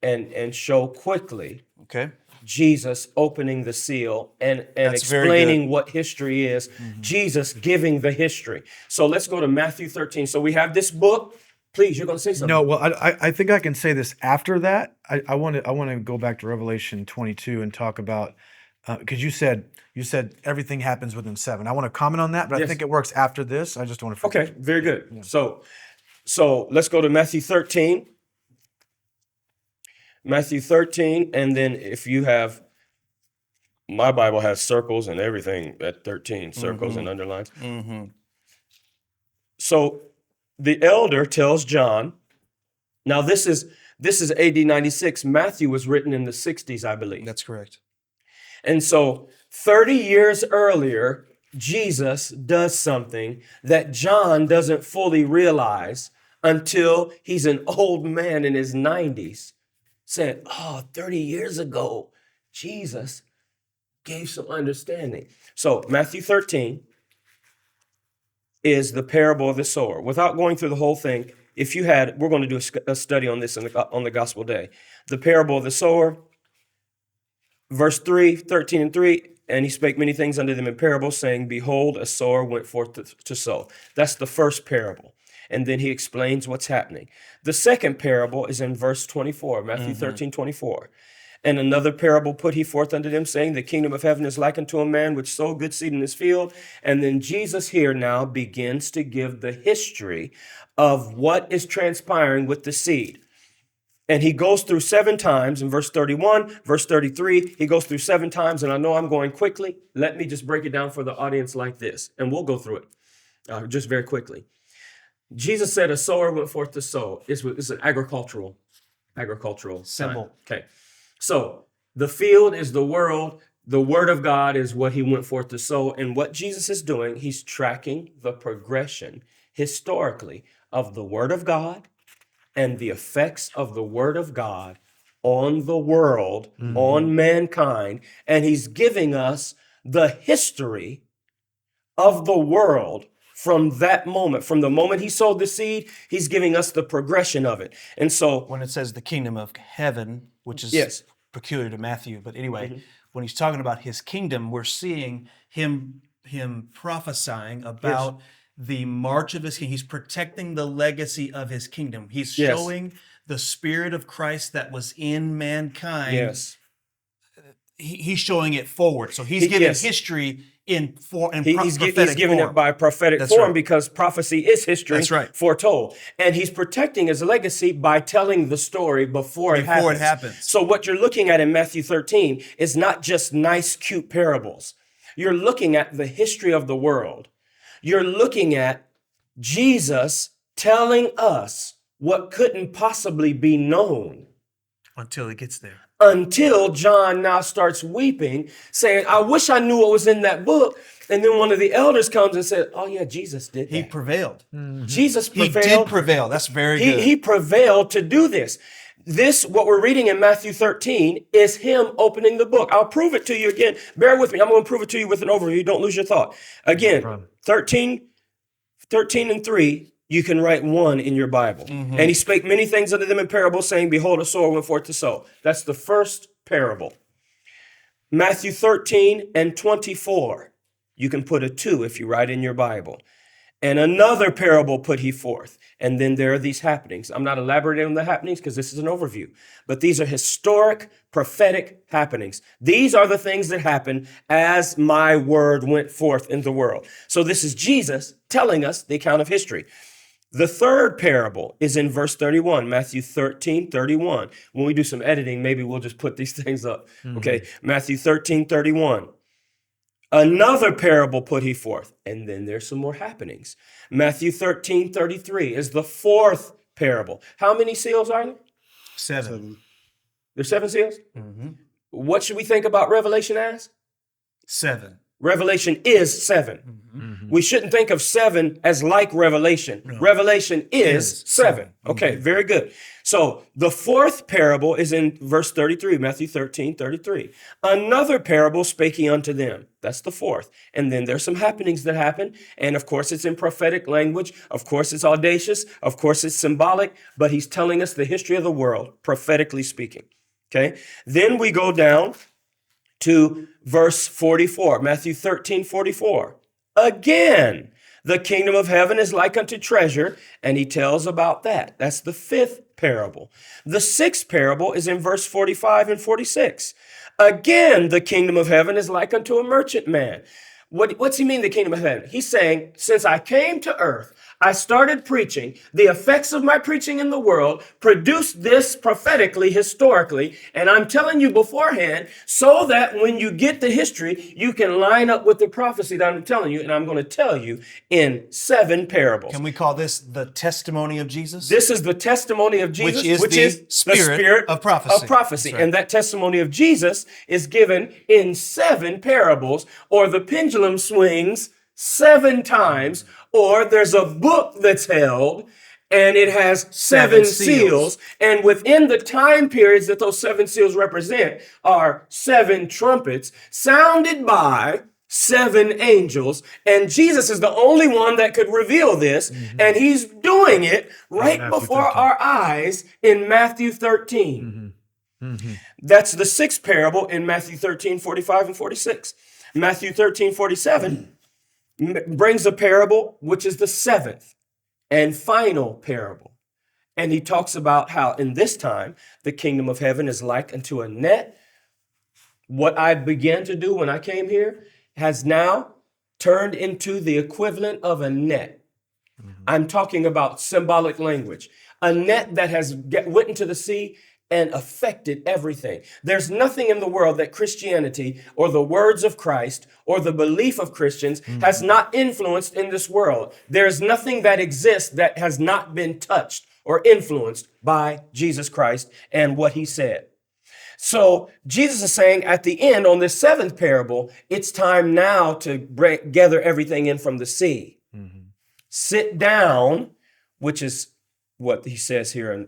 and show quickly Okay. Jesus opening the seal and That's very explaining what history is. Jesus giving the history. So let's go to Matthew 13. So we have this book. Please, you're going to say something. No, well, I think I can say this after that. I want to go back to Revelation 22 and talk about because you said everything happens within 7. I want to comment on that, but I Yes. think it works after this. I just want to. Okay, very good. So let's go to Matthew 13. Matthew 13, and then if you have, my Bible has circles and everything at 13, circles and underlines. So the elder tells John, now this is AD 96. Matthew was written in the 60s, I believe. That's correct. And so 30 years earlier, Jesus does something that John doesn't fully realize until he's an old man in his 90s, saying, 30 years ago, Jesus gave some understanding. So Matthew 13 is the parable of the sower. Without going through the whole thing, we're going to do a study on this on the gospel day. The parable of the sower, verse 3, 13 and 3, and he spake many things unto them in parables, saying, behold, a sower went forth to sow. That's the first parable. And then he explains what's happening. The second parable is in verse 24, Matthew 13, 24. And another parable put he forth unto them, saying, the kingdom of heaven is like unto a man which sowed good seed in his field. And then Jesus here now begins to give the history of what is transpiring with the seed. And he goes through 7 times in verse 31, verse 33, he goes through 7 times. And I know I'm going quickly. Let me just break it down for the audience like this, and we'll go through it just very quickly. Jesus said a sower went forth to sow. It's an agricultural Symbol. sign. Okay. So the field is the world. The word of God is what he went forth to sow. And what Jesus is doing, he's tracking the progression historically of the word of God and the effects of the word of God on the world, on mankind. And he's giving us the history of the world from that moment. From the moment he sowed the seed, he's giving us the progression of it. And so When it says the kingdom of heaven, which is Yes. peculiar to Matthew, but anyway, when he's talking about his kingdom, we're seeing him prophesying about the march of his kingdom. He's protecting the legacy of his kingdom. He's Yes. showing the spirit of Christ that was in mankind. yes. He's showing it forward. So he's giving yes. history He's prophetic giving form. it by prophetic That's form right. because prophecy is history That's right. foretold. And he's protecting his legacy by telling the story before it happens. So what you're looking at in Matthew 13 is not just nice, cute parables. You're looking at the history of the world. You're looking at Jesus telling us what couldn't possibly be known Until it gets there. until John now starts weeping, saying, I wish I knew what was in that book. And then one of the elders comes and said, oh yeah, Jesus did that. He prevailed. Jesus He prevailed. did prevail. That's very good. He prevailed to do this. This, what we're reading in Matthew 13, is him opening the book. I'll prove it to you again. Bear with me. I'm going to prove it to you with an overview. Don't lose your thought. Again, 13 and 3, you can write one in your Bible. And he spake many things unto them in parables, saying, Behold, a sower went forth to sow. That's the first parable. Matthew 13 and 24. You can put a 2 if you write in your Bible. And another parable put he forth. And then there are these happenings. I'm not elaborating on the happenings because this is an overview. But these are historic, prophetic happenings. These are the things that happen as my word went forth in the world. So this is Jesus telling us the account of history. The third parable is in verse 31, Matthew 13:31. When we do some editing, maybe we'll just put these things up. Okay, Matthew 13:31. Another parable put he forth. And then there's some more happenings. Matthew 13:33 is the fourth parable. How many seals are there? 7. There's 7 seals? What should we think about Revelation as? 7. Revelation is 7. We shouldn't think of 7 as like Revelation. Revelation is 7. Okay, very good. So the fourth parable is in verse 33, Matthew 13:33. Another parable spake he unto them. That's the fourth. And then there's some happenings that happen. And of course, it's in prophetic language. Of course, it's audacious. Of course, it's symbolic. But he's telling us the history of the world, prophetically speaking. Okay, then we go down to verse 44, Matthew 13:44. Again, the kingdom of heaven is like unto treasure, and he tells about that. That's the fifth parable. The sixth parable is in verse 45 and 46. Again, the kingdom of heaven is like unto a merchant man. What's he mean, the kingdom of heaven? He's saying, since I came to earth, I started preaching. The effects of my preaching in the world produced this prophetically, historically, and I'm telling you beforehand so that when you get the history, you can line up with the prophecy that I'm telling you, and I'm going to tell you in 7 parables. Can we call this the testimony of Jesus? This is the testimony of Jesus, Which is the spirit of prophecy. That's right. Right. And that testimony of Jesus is given in 7 parables, or the pendulum swings 7 times, or there's a book that's held and it has 7 seals. And within the time periods that those 7 seals represent are 7 trumpets sounded by 7 angels. And Jesus is the only one that could reveal this. And he's doing it right Matthew before 13. our eyes in Matthew 13. That's the 6th parable in Matthew 13, 45 and 46. Matthew 13, 47 brings a parable, which is the 7th and final parable. And he talks about how in this time, the kingdom of heaven is like unto a net. What I began to do when I came here has now turned into the equivalent of a net. I'm talking about symbolic language. A net that has went into the sea and affected everything. There's nothing in the world that Christianity or the words of Christ or the belief of Christians has not influenced in this world. There's nothing that exists that has not been touched or influenced by Jesus Christ and what he said. So Jesus is saying at the end on this 7th parable, it's time now to gather everything in from the sea. Sit down, which is what he says here in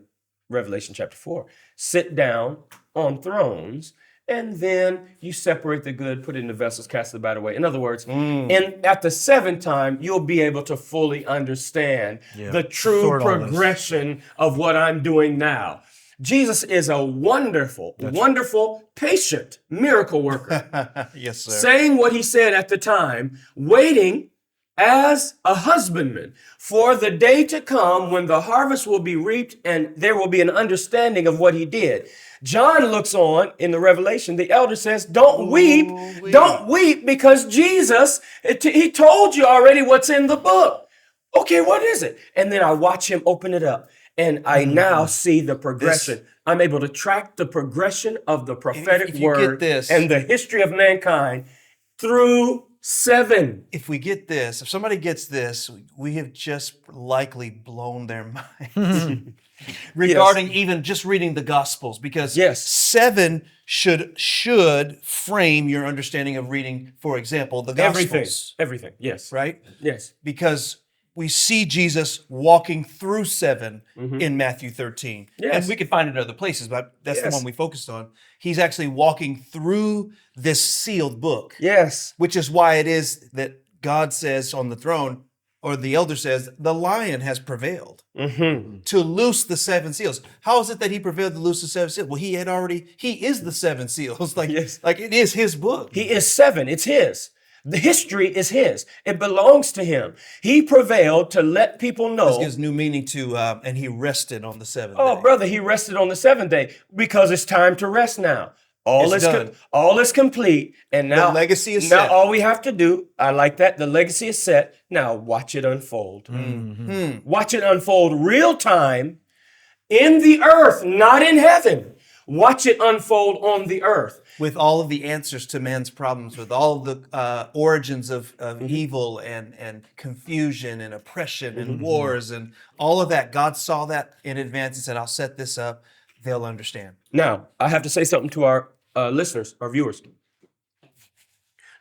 Revelation chapter 4. Sit down on thrones, and then you separate the good, put it in the vessels, cast the bad away. In other words, at the 7th time, you'll be able to fully understand the true Sort all this. progression of what I'm doing now. Jesus is a wonderful, wonderful, patient miracle worker. Yes, sir. Saying what he said at the time, waiting as a husbandman for the day to come when the harvest will be reaped and there will be an understanding of what he did. John looks on in the Revelation. The elder says, don't weep because Jesus, he told you already what's in the book. Okay, what is it? And then I watch him open it up and I now see the progression. I'm able to track the progression of the prophetic if you get word this- and the history of mankind through 7. If we get this, if somebody gets this, we have just likely blown their mind regarding even just reading the Gospels, because Yes. 7 should frame your understanding of reading, for example, the Gospels, Everything. Yes. right? Yes. Because we see Jesus walking through 7 in Matthew 13. Yes. And we can find it in other places, but that's the Yes. one we focused on. He's actually walking through this sealed book. Yes. Which is why it is that God says on the throne, or the elder says, the lion has prevailed Mm-hmm. to loose the seven seals. How is it that he prevailed to loose the seven seals? Well, he is the seven seals. Like, Yes. like it is his book. He is seven. It's his. The history is his. It belongs to him. He prevailed to let people This know. gives new meaning to, and he rested on the seventh Oh, day. brother, he rested on the seventh day because it's time to rest now. All It's is done. all is complete, and now legacy is now set. all we have to do. I like that. The legacy is set. Now watch it unfold. Watch it unfold real time in the earth, not in heaven. Watch it unfold on the earth. With all of the answers to man's problems, with all of the origins of evil and confusion and oppression and wars and all of that. God saw that in advance and said, I'll set this up. They'll understand. Now, I have to say something to our listeners, our viewers.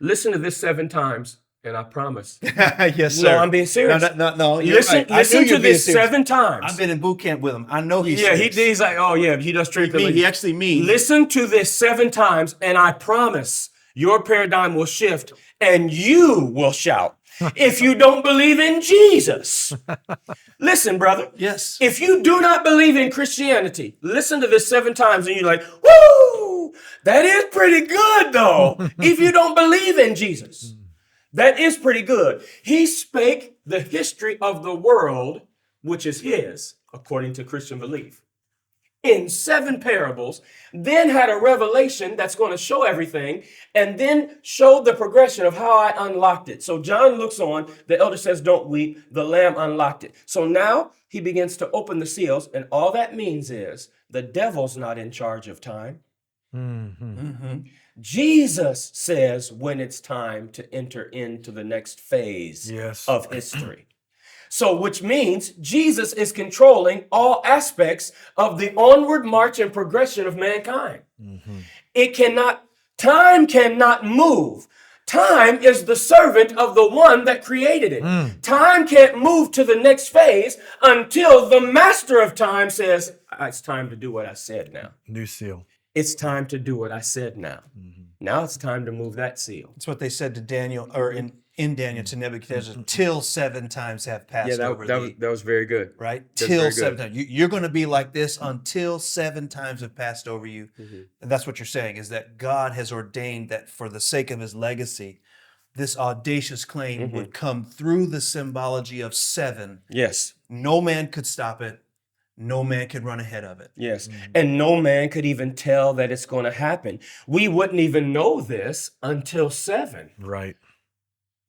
Listen to this 7 times, and I promise. Yes, No, I'm being serious. No, you're Listen, right. I knew listen you'd to be this serious. 7 times. I've been in boot camp with him. I know he's Yeah, serious. he's like, oh yeah, he does strength. He actually means. Listen to this 7 times, and I promise your paradigm will shift, and you will shout if you don't believe in Jesus. Listen, brother. Yes. If you do not believe in Christianity, listen to this 7 times, and you're like, woo, that is pretty good, though. If you don't believe in Jesus. That is pretty good. He spake the history of the world, which is his, according to Christian belief, in 7 parables, then had a revelation that's going to show everything, and then showed the progression of how I unlocked it. So John looks on, the elder says, don't weep, the Lamb unlocked it. So now he begins to open the seals, and all that means is the devil's not in charge of time. Jesus says when it's time to enter into the next phase Yes. of history. So, which means Jesus is controlling all aspects of the onward march and progression of mankind. Time cannot move. Time is the servant of the one that created it. Time can't move to the next phase until the master of time says, it's time to do what I said now. New seal. It's time to do what I said now. Now it's time to move that seal. That's what they said to Daniel, or in Daniel to Nebuchadnezzar, till 7 times have passed over thee. that was very good. Right? That's Till very 7 good. times. You're going to be like this until 7 times have passed over you. And that's what you're saying, is that God has ordained that for the sake of his legacy, this audacious claim would come through the symbology of 7. Yes, No man could stop it. No man could run ahead of it. yes. And no man could even tell that it's going to happen. We wouldn't even know this until 7. Right.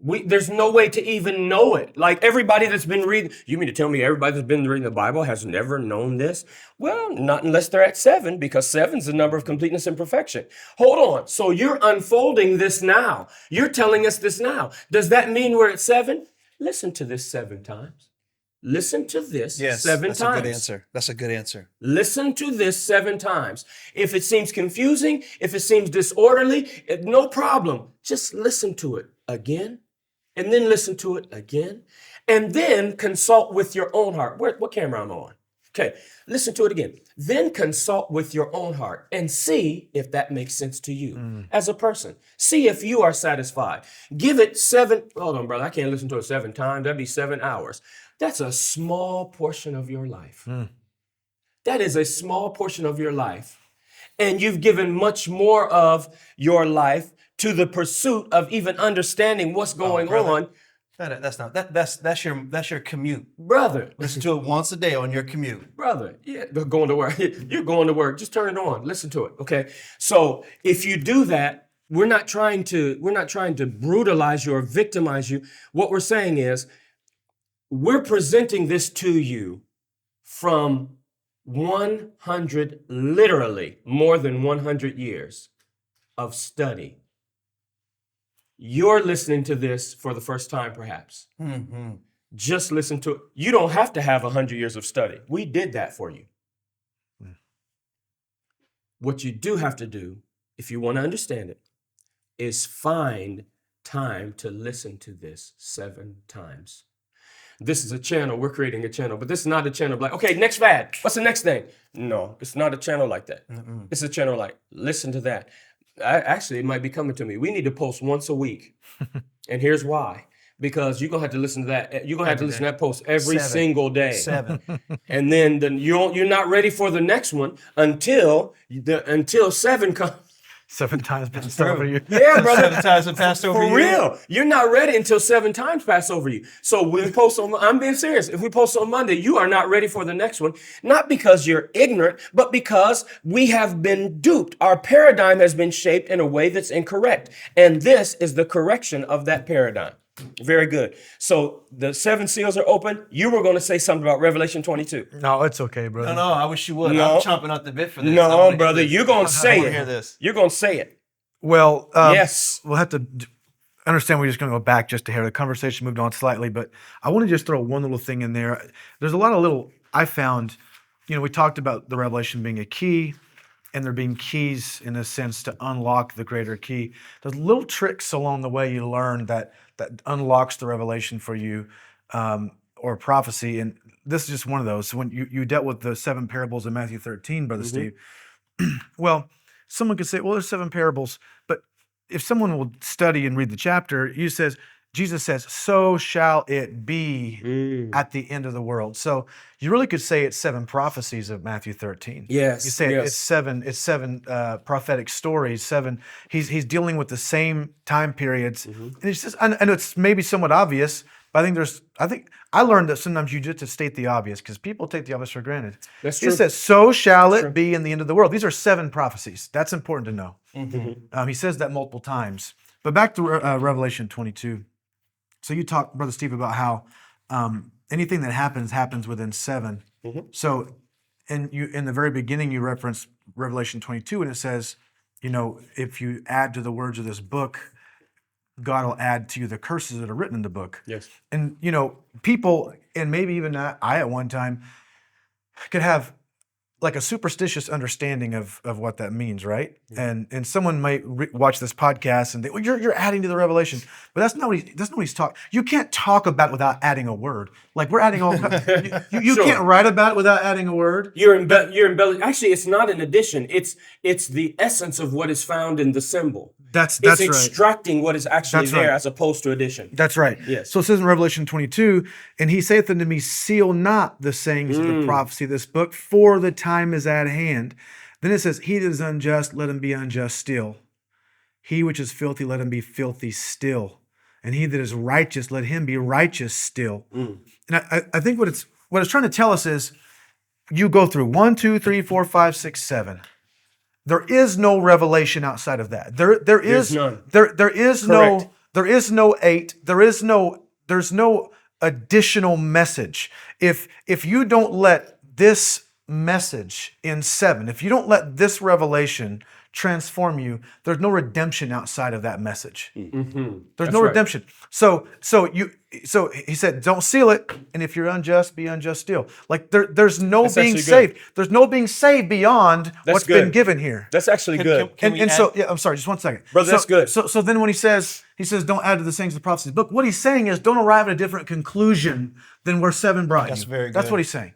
There's no way to even know it. Like everybody that's been reading, you mean to tell me everybody that's been reading the Bible has never known this? Well, not unless they're at 7, because 7's the number of completeness and perfection. Hold on. So you're unfolding this now. You're telling us this now. Does that mean we're at 7? Listen to this 7 times. Listen to this 7 that's times. a good answer. That's a good answer. Listen to this 7 times. If it seems confusing, if it seems disorderly, no problem. Just listen to it again, and then listen to it again, and then consult with your own heart. What camera I'm on? Okay, listen to it again. Then consult with your own heart and see if that makes sense to you as a person. See if you are satisfied. Give it 7. Hold on, brother. I can't listen to it 7 times. That'd be 7 hours. That's a small portion of your life. That is a small portion of your life. And you've given much more of your life to the pursuit of even understanding what's going on. That's your commute. Brother, Listen to it once a day on your commute. brother, yeah, they're going to work. You're going to work. Just turn it on. Listen to it. Okay. So if you do that, we're not trying to brutalize you or victimize you. What we're saying is we're presenting this to you from 100, literally more than 100 years of study. You're listening to this for the first time, perhaps. Just listen to it. You don't have to have 100 years of study. We did that for you. What you do have to do, if you want to understand it, is find time to listen to this 7 times. This is a channel. We're creating a channel, but this is not a channel like, okay, next fad. What's the next thing? No, it's not a channel like that. It's a channel like, listen to that. Actually, it might be coming to me. We need to post once a week. And here's why. because you're gonna have to listen to that. You're gonna have to listen to that post every 7. single day. 7. And then you're not ready for the next one until 7 comes. 7 times passed over you. Yeah, brother. 7 times have passed over For you. real, you're not ready until 7 times pass over you. So we post on. I'm being serious. If we post on Monday, you are not ready for the next one. Not because you're ignorant, but because we have been duped. Our paradigm has been shaped in a way that's incorrect, and this is the correction of that paradigm. Very good. So the 7 seals are open. You were going to say something about Revelation 22. No, it's okay, brother. No, I wish you would. No. I'm chomping out the bit for this. I No, wanna hear brother, this. you're going to say wanna it. hear this. You're going to say it. Well, Yes. we'll have to understand we're just going to go back just to hear the conversation moved on slightly, but I want to just throw one little thing in there. There's a lot of little, I found, we talked about the revelation being a key and there being keys in a sense to unlock the greater key. There's little tricks along the way you learn that unlocks the revelation for you or prophecy. And this is just one of those. So when you dealt with the 7 parables in Matthew 13, Brother Steve, well, someone could say, well, there's 7 parables, but if someone will study and read the chapter, Jesus says, so shall it be at the end of the world. So you really could say it's 7 prophecies of Matthew 13. Yes, You say yes. it's seven prophetic stories, 7. He's dealing with the same time periods. And it's just, and it's maybe somewhat obvious, but I think I learned that sometimes you just to state the obvious because people take the obvious for granted. That's He true. says, so shall it be in the end of the world. These are 7 prophecies. That's important to know. He says that multiple times. But back to Revelation 22. So you talked, Brother Steve, about how anything that happens within 7. So in the very beginning, you referenced Revelation 22, and it says, if you add to the words of this book, God will add to you the curses that are written in the book. Yes. And, people, and maybe even I at one time, could have like a superstitious understanding of what that means, right? And someone might watch this podcast and they, well, you're adding to the revelation, but that's not what he's talking. You can't talk about it without adding a word. Like we're adding all. You Sure. can't write about it without adding a word. You're embellished. Actually, it's not an addition. It's the essence of what is found in the symbol. That's It's right. extracting what is actually That's there right. as opposed to addition. That's right. Yes. So it says in Revelation 22, and he saith unto me, seal not the sayings of the prophecy of this book, for the time is at hand. Then it says, he that is unjust, let him be unjust still. He which is filthy, let him be filthy still. And he that is righteous, let him be righteous still. And I think what it's trying to tell us is, you go through 1, 2, 3, 4, 5, 6, 7. There is no revelation outside of that. There's none. There is Correct. there is no 8. There's no additional message. If you don't let this message in 7, if you don't let this revelation transform you, there's no redemption outside of that message. There's no right. redemption. So he said, don't seal it, and if you're unjust, be unjust still. Like there's no That's being actually saved. There's no being saved beyond what's been good. given here. That's actually good. Can we add- So I'm sorry, just one second. Brother, that's good. So then when he says don't add to the sayings of the prophecies book, what he's saying is don't arrive at a different conclusion than where 7 brought you. That's very That's good. what he's saying.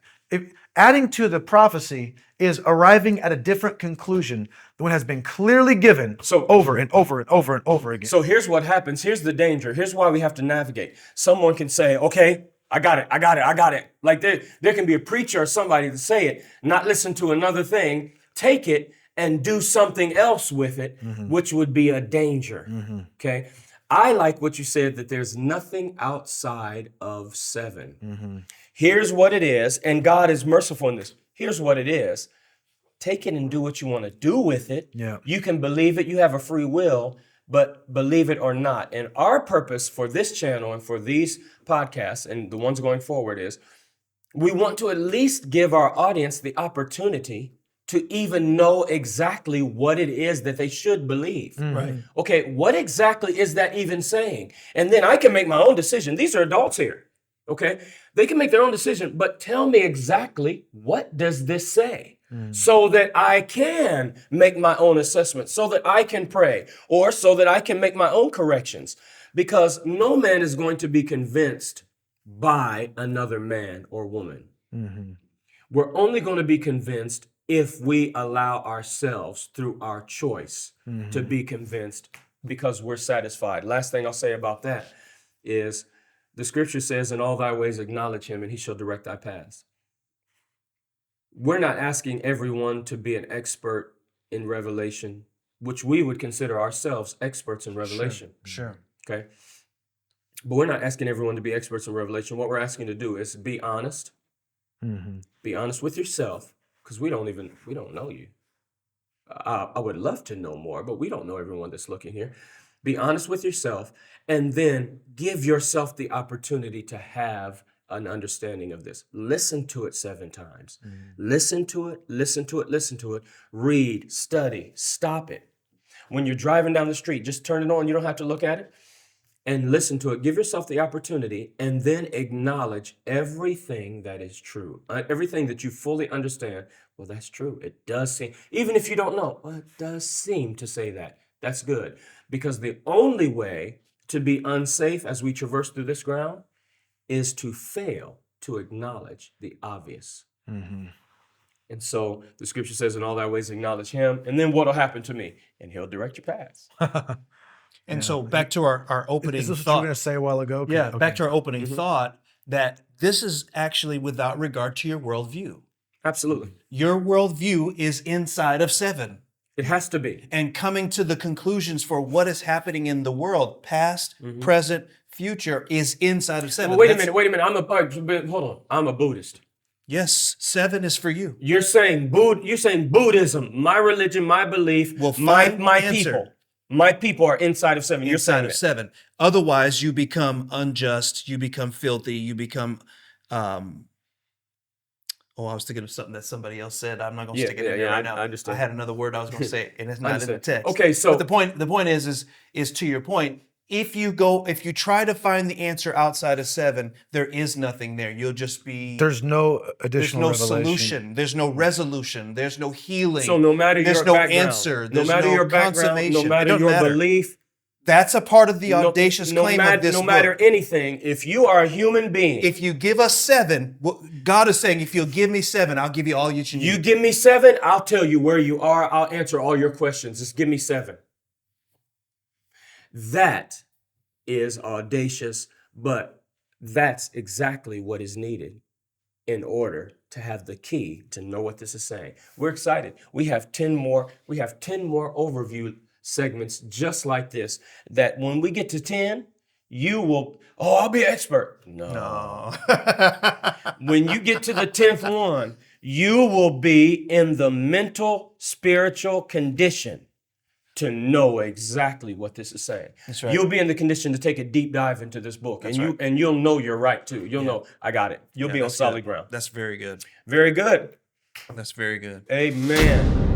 Adding to the prophecy is arriving at a different conclusion than what has been clearly given over and over and over and over again. So here's what happens. Here's the danger. Here's why we have to navigate. Someone can say, okay, I got it. Like there can be a preacher or somebody to say it, not listen to another thing, take it and do something else with it, which would be a danger. Okay. I like what you said, that there's nothing outside of 7. Here's what it is, and God is merciful in this. Here's what it is. Take it and do what you want to do with it. Yeah. You can believe it. You have a free will, but believe it or not. And our purpose for this channel and for these podcasts and the ones going forward is we want to at least give our audience the opportunity to even know exactly what it is that they should believe. Right. Okay, what exactly is that even saying? And then I can make my own decision. These are adults here. Okay, they can make their own decision, but tell me exactly what does this say, so that I can make my own assessment, so that I can pray, or so that I can make my own corrections, because no man is going to be convinced by another man or woman. We're only going to be convinced if we allow ourselves through our choice to be convinced, because we're satisfied. Last thing I'll say about that is The scripture says, in all thy ways acknowledge him and he shall direct thy paths. We're not asking everyone to be an expert in revelation, which we would consider ourselves experts in revelation. Sure. Okay. But we're not asking everyone to be experts in revelation. What we're asking to do is be honest. Be honest with yourself, because we don't know you. I would love to know more, but we don't know everyone that's looking here. Be honest with yourself, and then give yourself the opportunity to have an understanding of this. Listen to it 7 times. Listen to it, listen to it, listen to it. Read, study, stop it. When you're driving down the street, just turn it on. You don't have to look at it. And listen to it. Give yourself the opportunity, and then acknowledge everything that is true. Everything that you fully understand. Well, that's true. It does seem, even if you don't know, well, it does seem to say that. That's good. Because the only way to be unsafe as we traverse through this ground is to fail to acknowledge the obvious. And so the scripture says, in all thy ways acknowledge him. And then what'll happen to me? And he'll direct your paths. And so back to our opening Is this what you thought. were going to say a while ago? Okay, Yeah, okay. back to our opening thought that this is actually without regard to your worldview. Absolutely. Your worldview is inside of 7. It has to be. And coming to the conclusions for what is happening in the world, past, present, future, is inside of 7. Well, wait a That's- minute. Hold on. I'm a Buddhist. Yes, 7 is for you. You're saying Buddhism, my religion, my belief, Will my find the answer. people. My people are inside of 7. You're Inside saying of that. 7. Otherwise, you become unjust, you become filthy, you become I was thinking of something that somebody else said. I'm not going to stick it in there right now. I understand. I had another word I was going to say, and it's not in the understand. text. Okay, so- but the point is to your point. If you try to find the answer outside of 7, there is nothing there. You'll just be There's no there's additional no revelation. solution. There's no resolution. There's no healing. So no matter there's your no background, answer. no There's matter no your background, consummation. no It matter doesn't your matter. belief, That's a part of the audacious claim of this no book. matter anything, if you are a human being, If you give us 7, God is saying, if you'll give me 7, I'll give you all you need. you give me 7, I'll tell you where you are. I'll answer all your questions. Just give me 7. That is audacious, but that's exactly what is needed in order to have the key to know what this is saying. We're excited. We have 10 more overview segments just like this, that when we get to 10, you will, I'll be an expert. No. When you get to the 10th one, you will be in the mental, spiritual condition to know exactly what this is saying. That's right. You'll be in the condition to take a deep dive into this book, and you'll know you're right too. You'll know I got it. You'll be on solid ground. That's very good. Very good. That's very good. Amen.